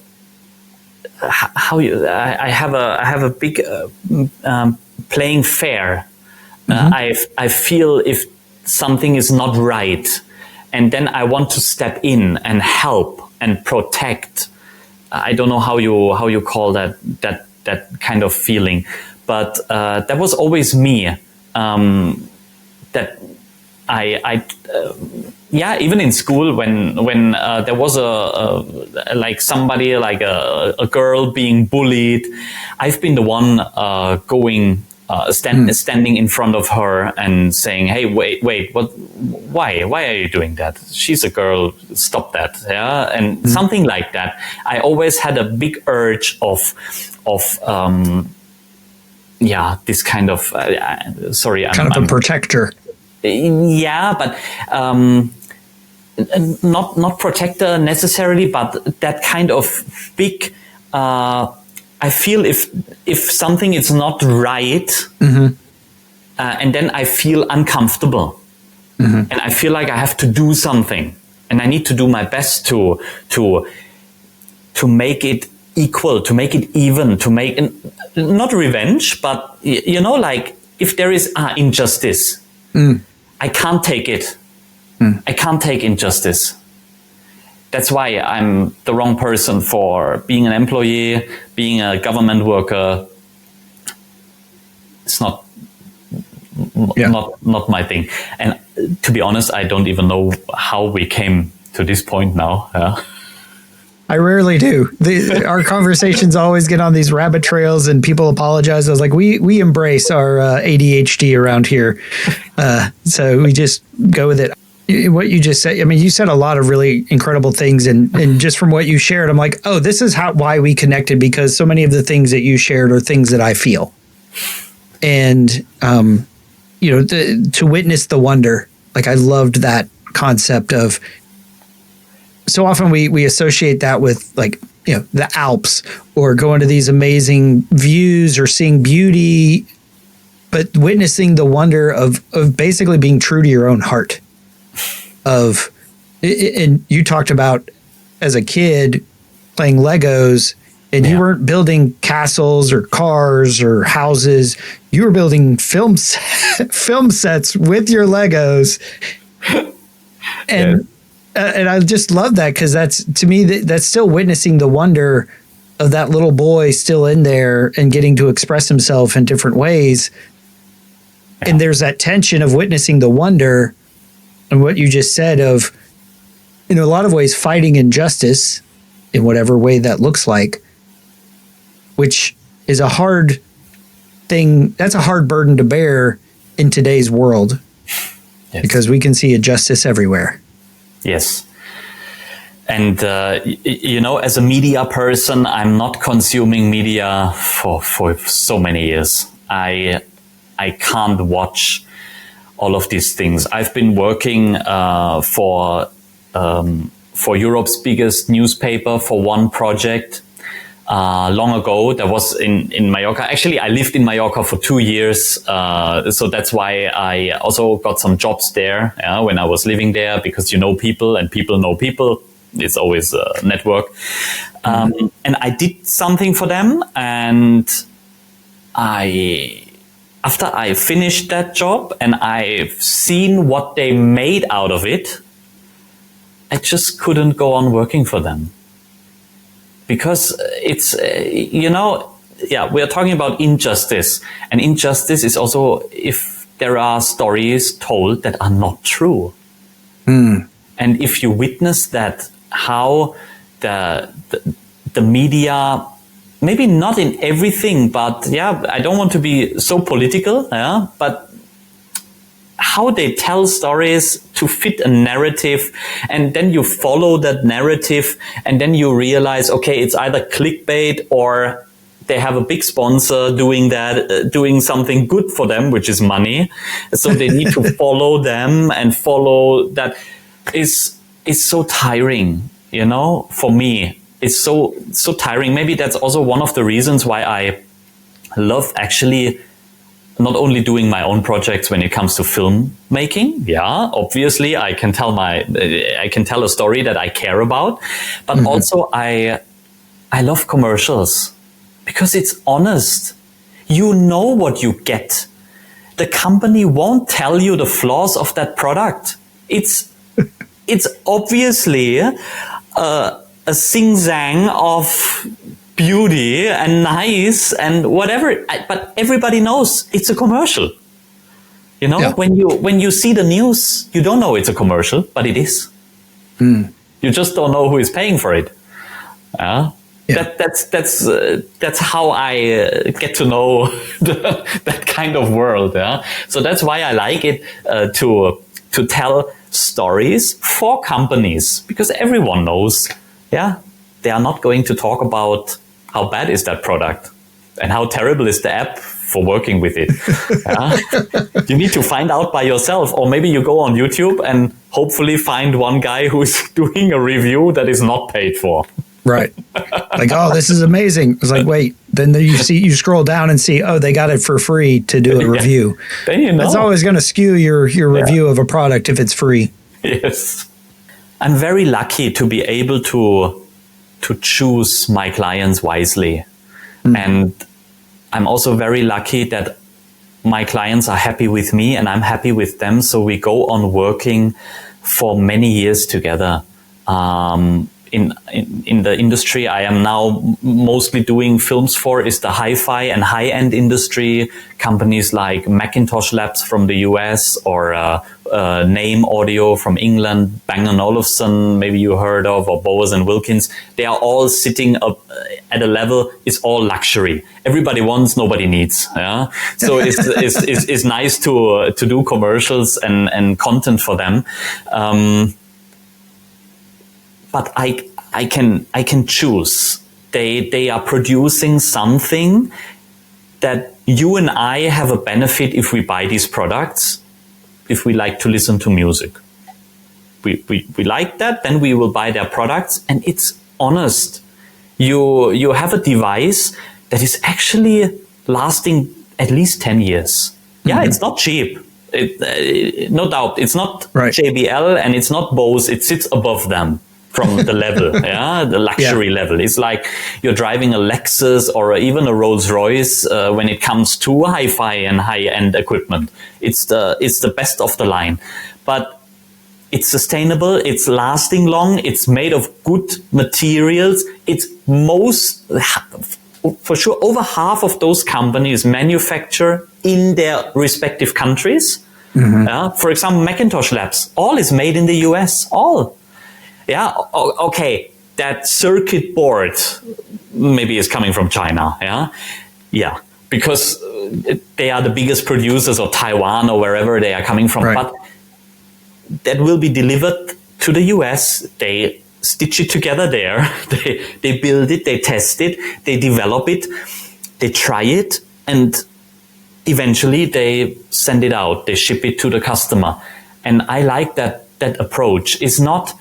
S3: I have a big playing fair. I feel if something is not right, and then I want to step in and help and protect. I don't know how you call that kind of feeling, but that was always me. That even in school when there was a girl being bullied, I've been the one standing in front of her and saying, "Hey, wait, what? Why are you doing that? She's a girl. Stop that!" And something like that. I always had a big urge of this kind of
S1: I'm a protector.
S3: But not protector necessarily, but that kind of big. I feel if something is not right, and then I feel uncomfortable, and I feel like I have to do something, and I need to do my best to make it equal, to make it even, to make not revenge, but like if there is injustice, I can't take it. I can't take injustice. That's why I'm the wrong person for being an employee, being a government worker. It's not my thing. And to be honest, I don't even know how we came to this point now.
S1: I rarely do. Our conversations always get on these rabbit trails and people apologize. I was like, we embrace our ADHD around here. So we just go with it. What you just said, I mean, you said a lot of really incredible things, and just from what you shared, I'm like, oh, this is why we connected, because so many of the things that you shared are things that I feel. And, to witness the wonder, like I loved that concept of, so often we associate that with like, the Alps or going to these amazing views or seeing beauty, but witnessing the wonder of basically being true to your own heart. And you talked about as a kid playing Legos, and you weren't building castles or cars or houses. You were building film sets with your Legos. And And I just love that, because that's, to me, that's still witnessing the wonder of that little boy still in there and getting to express himself in different ways. Yeah. And there's that tension of witnessing the wonder and what you just said of, in a lot of ways, fighting injustice in whatever way that looks like, which is a hard thing. That's a hard burden to bear in today's world. Yes. Because we can see injustice everywhere.
S3: Yes. And, as a media person, I'm not consuming media for so many years. I can't watch all of these things. I've been working for Europe's biggest newspaper for one project long ago. That was in Mallorca. Actually, I lived in Mallorca for 2 years. So that's why I also got some jobs there when I was living there, because you know people and people know people. It's always a network. And I did something for them, and after I finished that job and I've seen what they made out of it, I just couldn't go on working for them. Because it's, we are talking about injustice. And injustice is also if there are stories told that are not true. And if you witness that, how the media, maybe not in everything, but I don't want to be so political, but how they tell stories to fit a narrative, and then you follow that narrative, and then you realize, okay, it's either clickbait or they have a big sponsor doing that, doing something good for them, which is money. So they need to follow them, and follow that is so tiring, for me. It's so tiring. Maybe that's also one of the reasons why I love actually not only doing my own projects when it comes to filmmaking. Yeah, obviously I can tell a story that I care about, but also I love commercials because it's honest. You know what you get. The company won't tell you the flaws of that product. It's obviously a sing-sang of beauty and nice and whatever, but everybody knows it's a commercial. When you see the news, you don't know it's a commercial, but it is. You just don't know who is paying for it. That's how I get to know that kind of world. So that's why I like it to tell stories for companies, because everyone knows. They are not going to talk about how bad is that product and how terrible is the app for working with it. You need to find out by yourself, or maybe you go on YouTube and hopefully find one guy who's doing a review that is not paid for.
S1: Right. Like, oh, this is amazing. It's like, wait, then you scroll down and see, oh, they got it for free to do a review.
S3: Then
S1: That's always going to skew your review of a product if it's free.
S3: Yes. I'm very lucky to be able to choose my clients wisely. And I'm also very lucky that my clients are happy with me and I'm happy with them. So we go on working for many years together. In the industry I am now mostly doing films for is the hi-fi and high-end industry. Companies like Macintosh Labs from the US, or Naim Audio from England, Bang Olufsen, maybe you heard of, or Bowers and Wilkins. They are all sitting up at a level, it's all luxury. Everybody wants, nobody needs. So it's nice to do commercials and content for them. But I can choose. They are producing something that you and I have a benefit if we buy these products, if we like to listen to music. We like that, then we will buy their products, and it's honest. You have a device that is actually lasting at least 10 years. Yeah, it's not cheap. No doubt. It's not JBL and it's not Bose. It sits above them. From the level, the luxury level. It's like you're driving a Lexus or even a Rolls Royce when it comes to hi-fi and high-end equipment. It's the best of the line. But It's sustainable. It's lasting long. It's made of good materials. It's for sure, over half of those companies manufacture in their respective countries. For example, Macintosh Labs, all is made in the US, all. Yeah, okay, that circuit board maybe is coming from China, yeah, because they are the biggest producers, or Taiwan, or wherever they are coming from,
S1: right.
S3: But that will be delivered to the US. They stitch it together there. They build it, they test it, they develop it, they try it, and eventually they send it out. They ship it to the customer. And I like that approach. It's not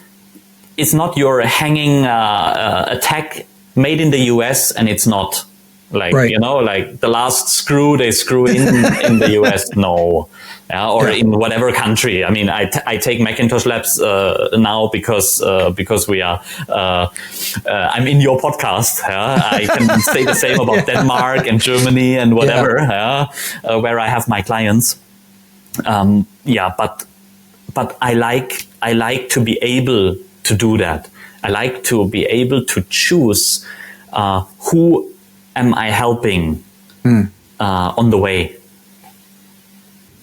S3: your hanging a tag made in the US, and it's not like,
S1: right.
S3: Like the last screw they screw in the US. No. Or in whatever country. I mean, I take Macintosh Labs now because we are. I'm in your podcast. I can say the same about Denmark and Germany and whatever. Where I have my clients. But I like to be able to do that. I like to be able to choose who am I helping on the way.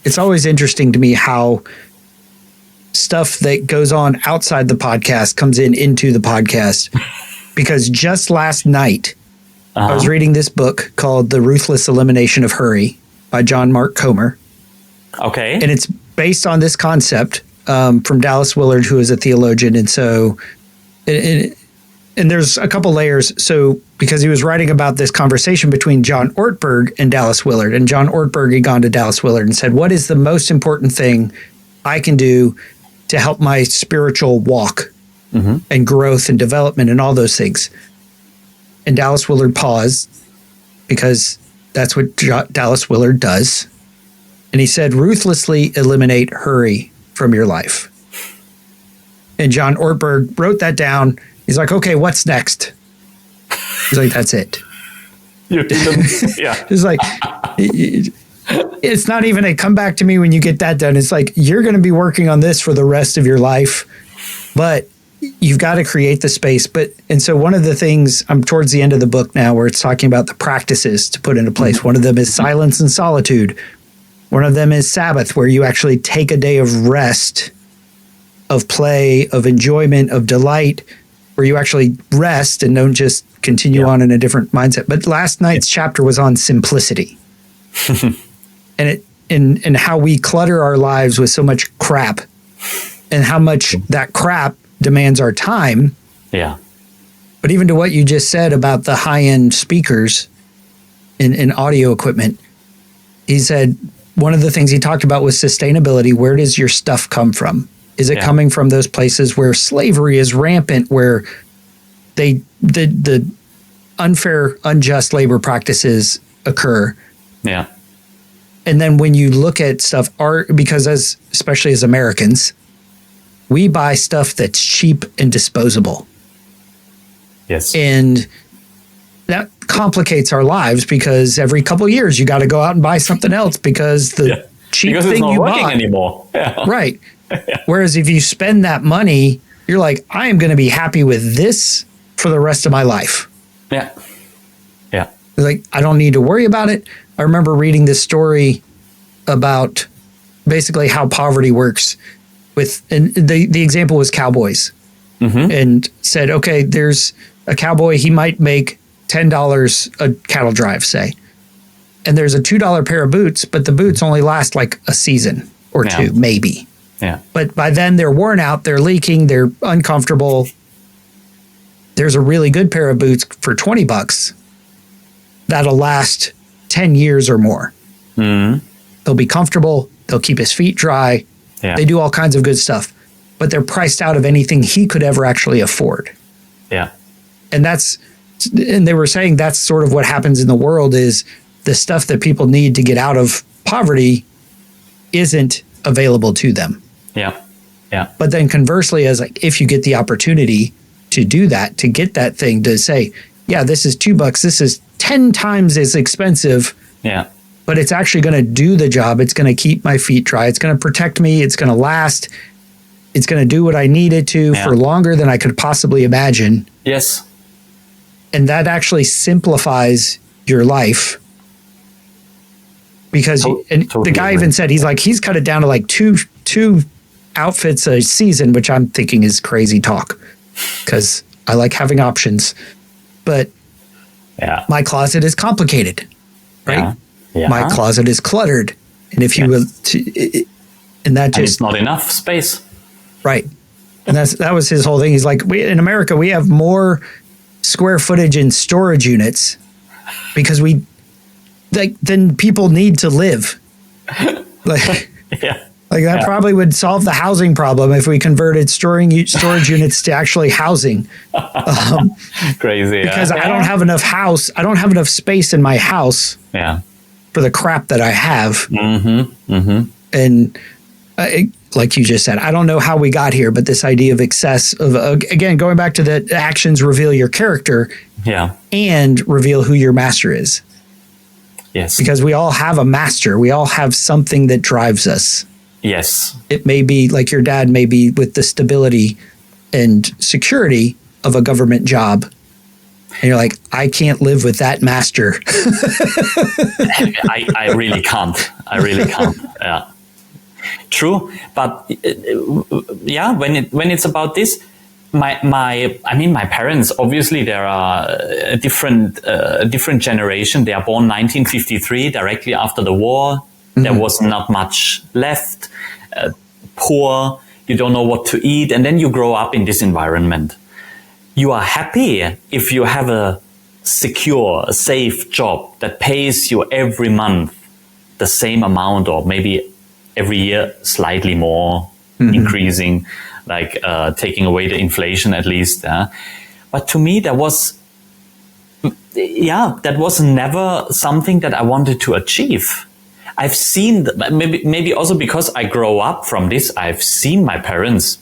S1: It's always interesting to me how stuff that goes on outside the podcast comes into the podcast. Because just last night, I was reading this book called The Ruthless Elimination of Hurry by John Mark Comer.
S3: Okay.
S1: And it's based on this concept from Dallas Willard, who is a theologian. And so, and there's a couple layers. So, because he was writing about this conversation between John Ortberg and Dallas Willard, and John Ortberg had gone to Dallas Willard and said, what is the most important thing I can do to help my spiritual walk and growth and development and all those things? And Dallas Willard paused, because that's what Dallas Willard does. And he said, ruthlessly eliminate hurry from your life. And John Ortberg wrote that down. He's like, okay, what's next? He's like, that's it.
S3: Yeah.
S1: It's like, it's not even a come back to me when you get that done. It's like, you're going to be working on this for the rest of your life, but you've got to create the space. And so one of the things, I'm towards the end of the book now, where it's talking about the practices to put into place. One of them is silence and solitude. One of them is Sabbath, where you actually take a day of rest, of play, of enjoyment, of delight, where you actually rest and don't just continue on in a different mindset. But last night's chapter was on simplicity and how we clutter our lives with so much crap, and how much that crap demands our time.
S3: Yeah.
S1: But even to what you just said about the high-end speakers in audio equipment, he said one of the things he talked about was sustainability. Where does your stuff come from? Is it coming from those places where slavery is rampant, where the unfair, unjust labor practices occur?
S3: Yeah.
S1: And then when you look at stuff, because especially as Americans, we buy stuff that's cheap and disposable.
S3: Yes.
S1: And that complicates our lives, because every couple of years you got to go out and buy something else because the cheap
S3: because
S1: thing
S3: it's not
S1: you
S3: working
S1: bought
S3: anymore. Yeah.
S1: Right. Whereas if you spend that money, you're like, I am going to be happy with this for the rest of my life.
S3: Yeah. Yeah.
S1: Like, I don't need to worry about it. I remember reading this story about basically how poverty works and the example was cowboys, and said, okay, there's a cowboy, he might make $10 a cattle drive, say, and there's a $2 pair of boots, but the boots only last like a season or two, maybe.
S3: Yeah.
S1: But by then they're worn out, they're leaking, they're uncomfortable. There's a really good pair of boots for $20 that'll last 10 years or more. They'll be comfortable. They'll keep his feet dry.
S3: Yeah.
S1: They do all kinds of good stuff, but they're priced out of anything he could ever actually afford.
S3: Yeah.
S1: And they were saying that's sort of what happens in the world, is the stuff that people need to get out of poverty isn't available to them.
S3: Yeah. Yeah.
S1: But then conversely, as like, if you get the opportunity to do that, to get that thing, to say, yeah, this is $2, this is 10 times as expensive.
S3: Yeah.
S1: But it's actually going to do the job. It's going to keep my feet dry. It's going to protect me. It's going to last. It's going to do what I need it to for longer than I could possibly imagine.
S3: Yes.
S1: And that actually simplifies your life. Because
S3: Totally
S1: the guy
S3: agree.
S1: even said, he's cut it down to like two outfits a season, which I'm thinking is crazy talk because I like having options. But my closet is complicated, right?
S3: Yeah.
S1: My closet is cluttered. And if you will, and
S3: it's not enough space.
S1: Right. And that was his whole thing. He's like, in America, we have more square footage in storage units because then people need to live. Like that probably would solve the housing problem if we converted storage units to actually housing.
S3: Crazy.
S1: Because I don't have enough space in my house.
S3: Yeah.
S1: For the crap that I have.
S3: Mm-hmm. Mm-hmm.
S1: And like you just said, I don't know how we got here, but this idea of excess of, again, going back to the actions reveal your character and reveal who your master is.
S3: Yes.
S1: Because we all have a master. We all have something that drives us.
S3: Yes.
S1: It may be like your dad, may be with the stability and security of a government job. And you're like, I can't live with that master.
S3: I really can't. Yeah. True. But when it's about this, my parents, obviously they are a different generation. They are born 1953, directly after the war. Mm-hmm. There was not much left. Poor. You don't know what to eat. And then you grow up in this environment. You are happy if you have a secure, safe job that pays you every month the same amount, or maybe every year slightly more, increasing, like taking away the inflation at least. But to me, that was never something that I wanted to achieve. I've seen, maybe also because I grow up from this, I've seen my parents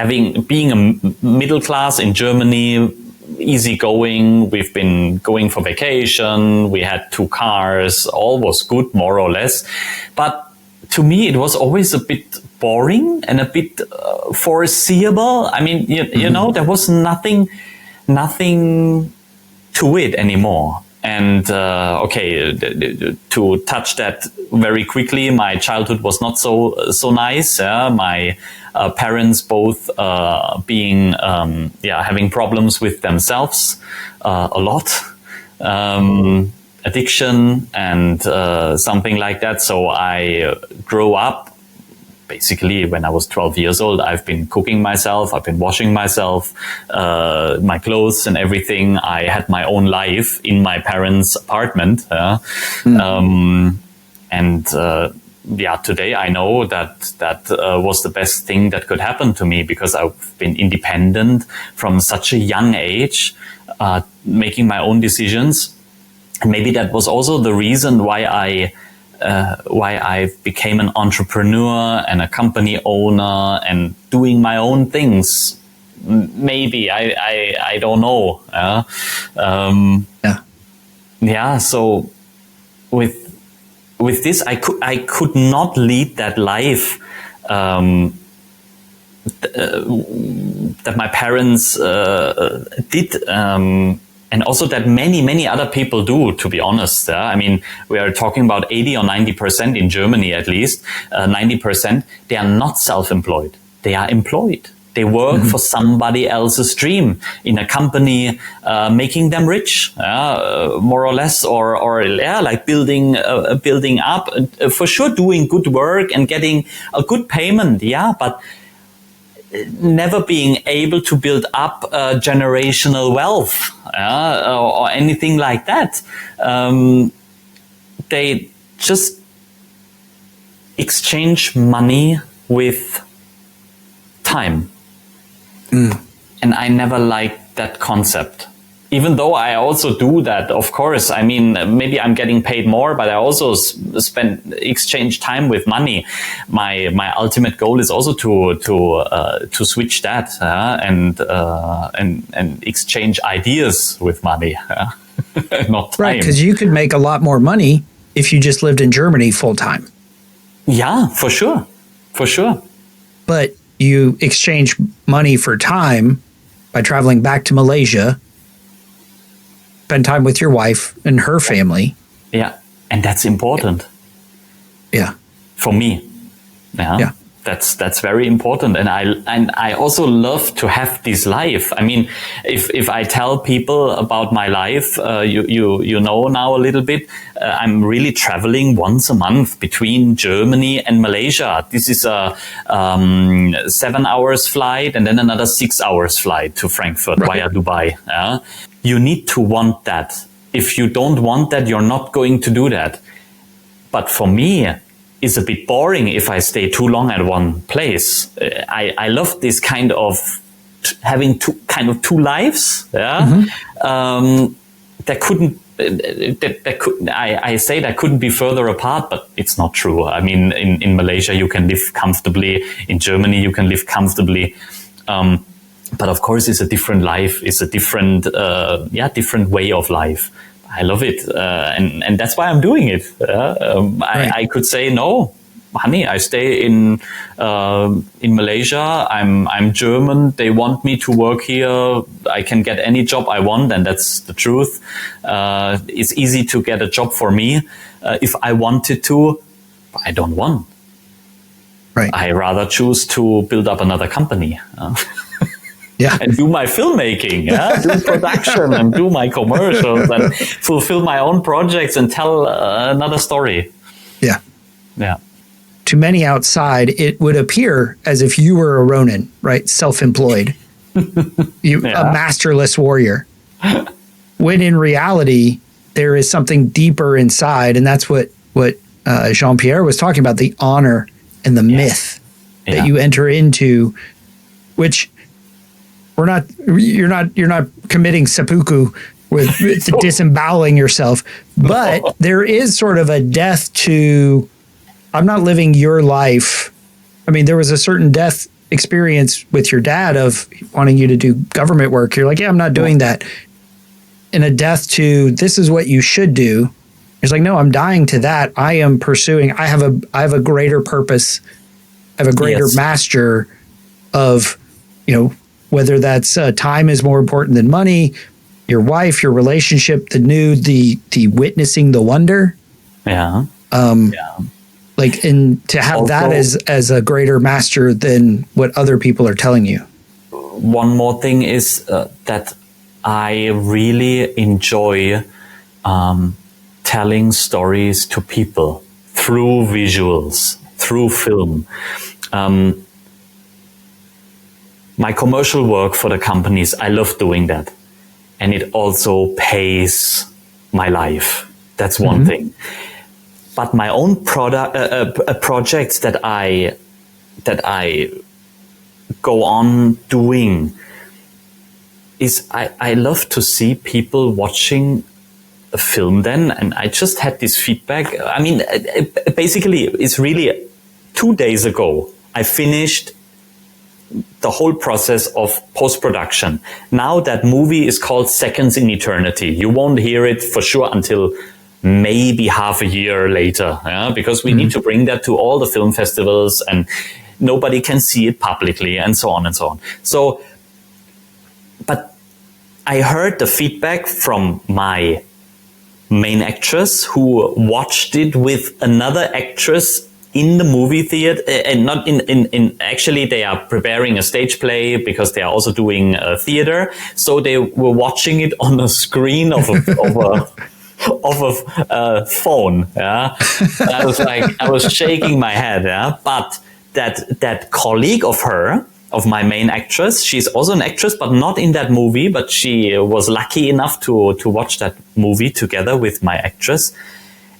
S3: being a middle class in Germany, easygoing. We've been going for vacation. We had 2 cars. All was good, more or less. But to me, it was always a bit boring and a bit foreseeable. I mean, you know, there was nothing to it anymore. And to touch that very quickly, my childhood was not so nice. My parents both having problems with themselves a lot, addiction and something like that. So I grew up. Basically, when I was 12 years old, I've been cooking myself. I've been washing myself, my clothes and everything. I had my own life in my parents' apartment. Today I know that was the best thing that could happen to me, because I've been independent from such a young age, making my own decisions. And maybe that was also the reason why I became an entrepreneur and a company owner and doing my own things. Maybe I don't know. So with this, I could not lead that life that my parents did. And also that many other people do, to be honest. I mean, we are talking about 80 or 90% in Germany, at least 90%. They are not self-employed. They are employed. They work for somebody else's dream in a company, making them rich, more or less, or like building up, for sure, doing good work and getting a good payment. Yeah, but never being able to build up generational wealth or anything like that. They just exchange money with time. And I never liked that concept. Even though I also do that, of course. I mean, maybe I'm getting paid more, but I also exchange time with money. My ultimate goal is also to switch that and exchange ideas with money, not time.
S1: Right, because you could make a lot more money if you just lived in Germany full time.
S3: Yeah, for sure.
S1: but you exchange money for time by traveling back to Malaysia, spend time with your wife and her family.
S3: Yeah. And that's important.
S1: Yeah.
S3: For me. Yeah. That's very important. And I also love to have this life. I mean, if I tell people about my life, you know now a little bit, I'm really traveling once a month between Germany and Malaysia. This is a 7 hours flight and then another 6 hours flight to Frankfurt via Dubai. Yeah? You need to want that. If you don't want that, you're not going to do that. But for me, it's a bit boring if I stay too long at one place. I love this kind of having two lives. Yeah, I say that couldn't be further apart, but it's not true. I mean, in Malaysia you can live comfortably. In Germany you can live comfortably. But of course, it's a different life. It's a different way of life. I love it, and that's why I'm doing it. I could say no, honey. I stay in Malaysia. I'm German. They want me to work here. I can get any job I want, and that's the truth. It's easy to get a job for me. If I wanted to, I don't want.
S1: Right.
S3: I rather choose to build up another company.
S1: Yeah.
S3: And do my filmmaking, do production and do my commercials and fulfill my own projects and tell another story.
S1: Yeah.
S3: Yeah.
S1: To many outside, it would appear as if you were a Ronin, right? Self-employed, a masterless warrior. When in reality, there is something deeper inside. And that's what Jean-Pierre was talking about, the honor and the myth that you enter into, which you're not committing seppuku with disemboweling yourself, but there is sort of a death to, I'm not living your life. I mean, there was a certain death experience with your dad of wanting you to do government work. You're like, yeah, I'm not doing that. And a death to, this is what you should do. It's like, no, I'm dying to that. I am pursuing, I have a greater purpose. I have a greater master of, whether that's time is more important than money, your wife, your relationship, the witnessing the wonder.
S3: Yeah.
S1: Like, and to have also, that as a greater master than what other people are telling you.
S3: One more thing is that I really enjoy telling stories to people through visuals, through film. My commercial work for the companies, I love doing that. And it also pays my life. That's one thing. But my own projects that I go on doing is I love to see people watching a film then. And I just had this feedback. I mean, basically, it's really 2 days ago, I finished the whole process of post-production. Now that movie is called Seconds in Eternity. You won't hear it for sure until maybe half a year later, because we need to bring that to all the film festivals and nobody can see it publicly and so on and so on. So, but I heard the feedback from my main actress who watched it with another actress in the movie theater, and not in actually they are preparing a stage play because they are also doing a theater. So they were watching it on a screen of a phone. Yeah. I was shaking my head. Yeah. But that colleague of my main actress, she's also an actress, but not in that movie, but she was lucky enough to watch that movie together with my actress.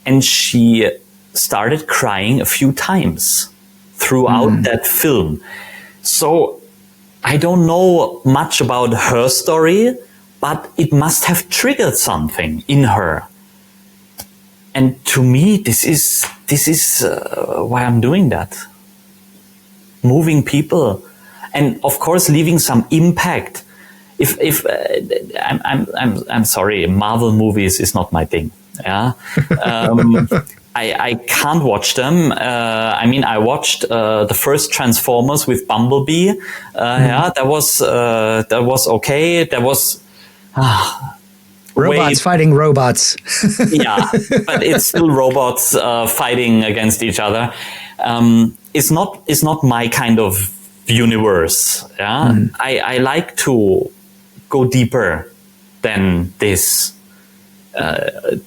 S3: And she started crying a few times throughout that film. So I don't know much about her story, but it must have triggered something in her. And to me, this is why I'm doing that. Moving people. And of course, leaving some impact. I'm sorry, Marvel movies is not my thing. Yeah. I can't watch them. I mean, I watched the first Transformers with Bumblebee. Yeah, that was okay. That was
S1: robots fighting robots.
S3: Yeah, but it's still robots fighting against each other. It's not my kind of universe. Yeah, I like to go deeper than this.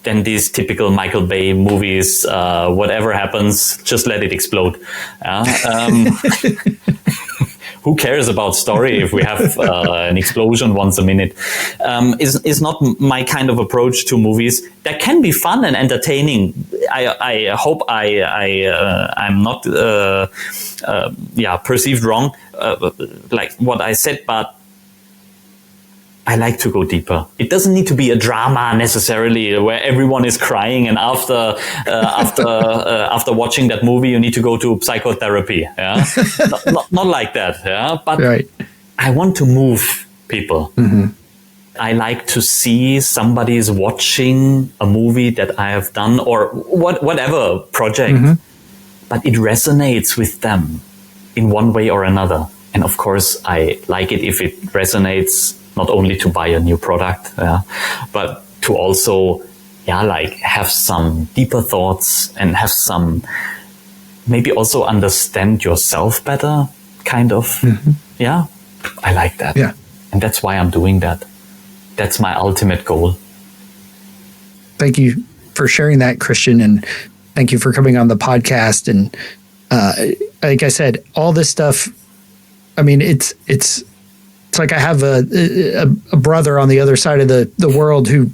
S3: Than these typical Michael Bay movies. Whatever happens, just let it explode. Who cares about story if we have an explosion once a minute? Is not my kind of approach to movies. That can be fun and entertaining. I hope I'm not perceived wrong, like what I said, but I like to go deeper. It doesn't need to be a drama necessarily where everyone is crying and after watching that movie you need to go to psychotherapy. Yeah, not like that. Yeah, but
S1: right.
S3: I want to move people. Mm-hmm. I like to see somebody is watching a movie that I have done or whatever project, but it resonates with them in one way or another. And of course, I like it if it resonates. Not only to buy a new product, but to also, like have some deeper thoughts and have some, maybe also understand yourself better, kind of. Mm-hmm. Yeah, I like that.
S1: Yeah.
S3: And that's why I'm doing that. That's my ultimate goal.
S1: Thank you for sharing that, Christian. And thank you for coming on the podcast. And like I said, all this stuff, I mean, it's like I have a brother on the other side of the world who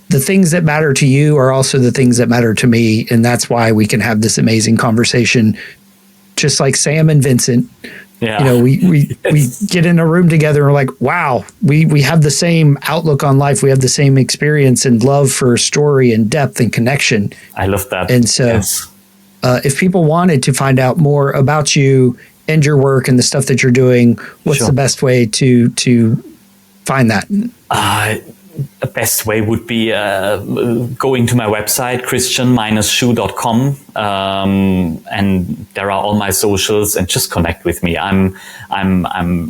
S1: the things that matter to you are also the things that matter to me. And that's why we can have this amazing conversation, just like Sam and Vincent.
S3: Yeah.
S1: You know, we get in a room together and we're like, wow, we have the same outlook on life. We have the same experience and love for story and depth and connection.
S3: I love that.
S1: And so if people wanted to find out more about you and your work and the stuff that you're doing, what's the best way to find that?
S3: The best way would be going to my website, christian-schu.com, and there are all my socials, and just connect with me. I'm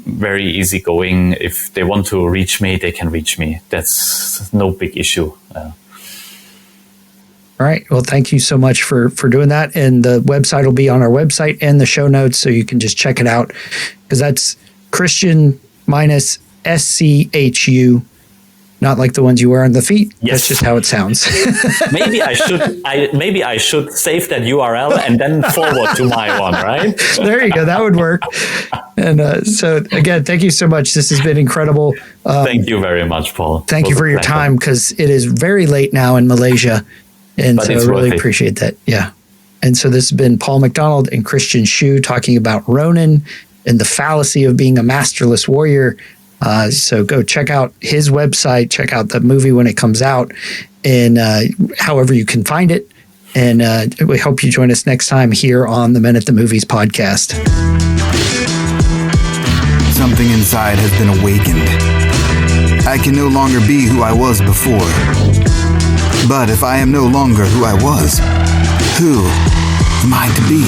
S3: very easygoing. If they want to reach me, they can reach me. That's no big issue.
S1: All right. Well, thank you so much for doing that. And the website will be on our website and the show notes, so you can just check it out, because that's Christian-SCHU, not like the ones you wear on the feet.
S3: Yes.
S1: That's just how it sounds.
S3: Maybe I should save that URL and then forward to my one, right?
S1: There you go. That would work. And so again, thank you so much. This has been incredible.
S3: Thank you very much, Paul.
S1: Thank you for your time, because it is very late now in Malaysia. And so I really appreciate that. Yeah. And so this has been Paul McDonald and Christian Schu talking about Ronin and the fallacy of being a masterless warrior. So go check out his website, check out the movie when it comes out, and however you can find it. And we hope you join us next time here on the Men at the Movies podcast.
S6: Something inside has been awakened. I can no longer be who I was before. But if I am no longer who I was, who am I to be?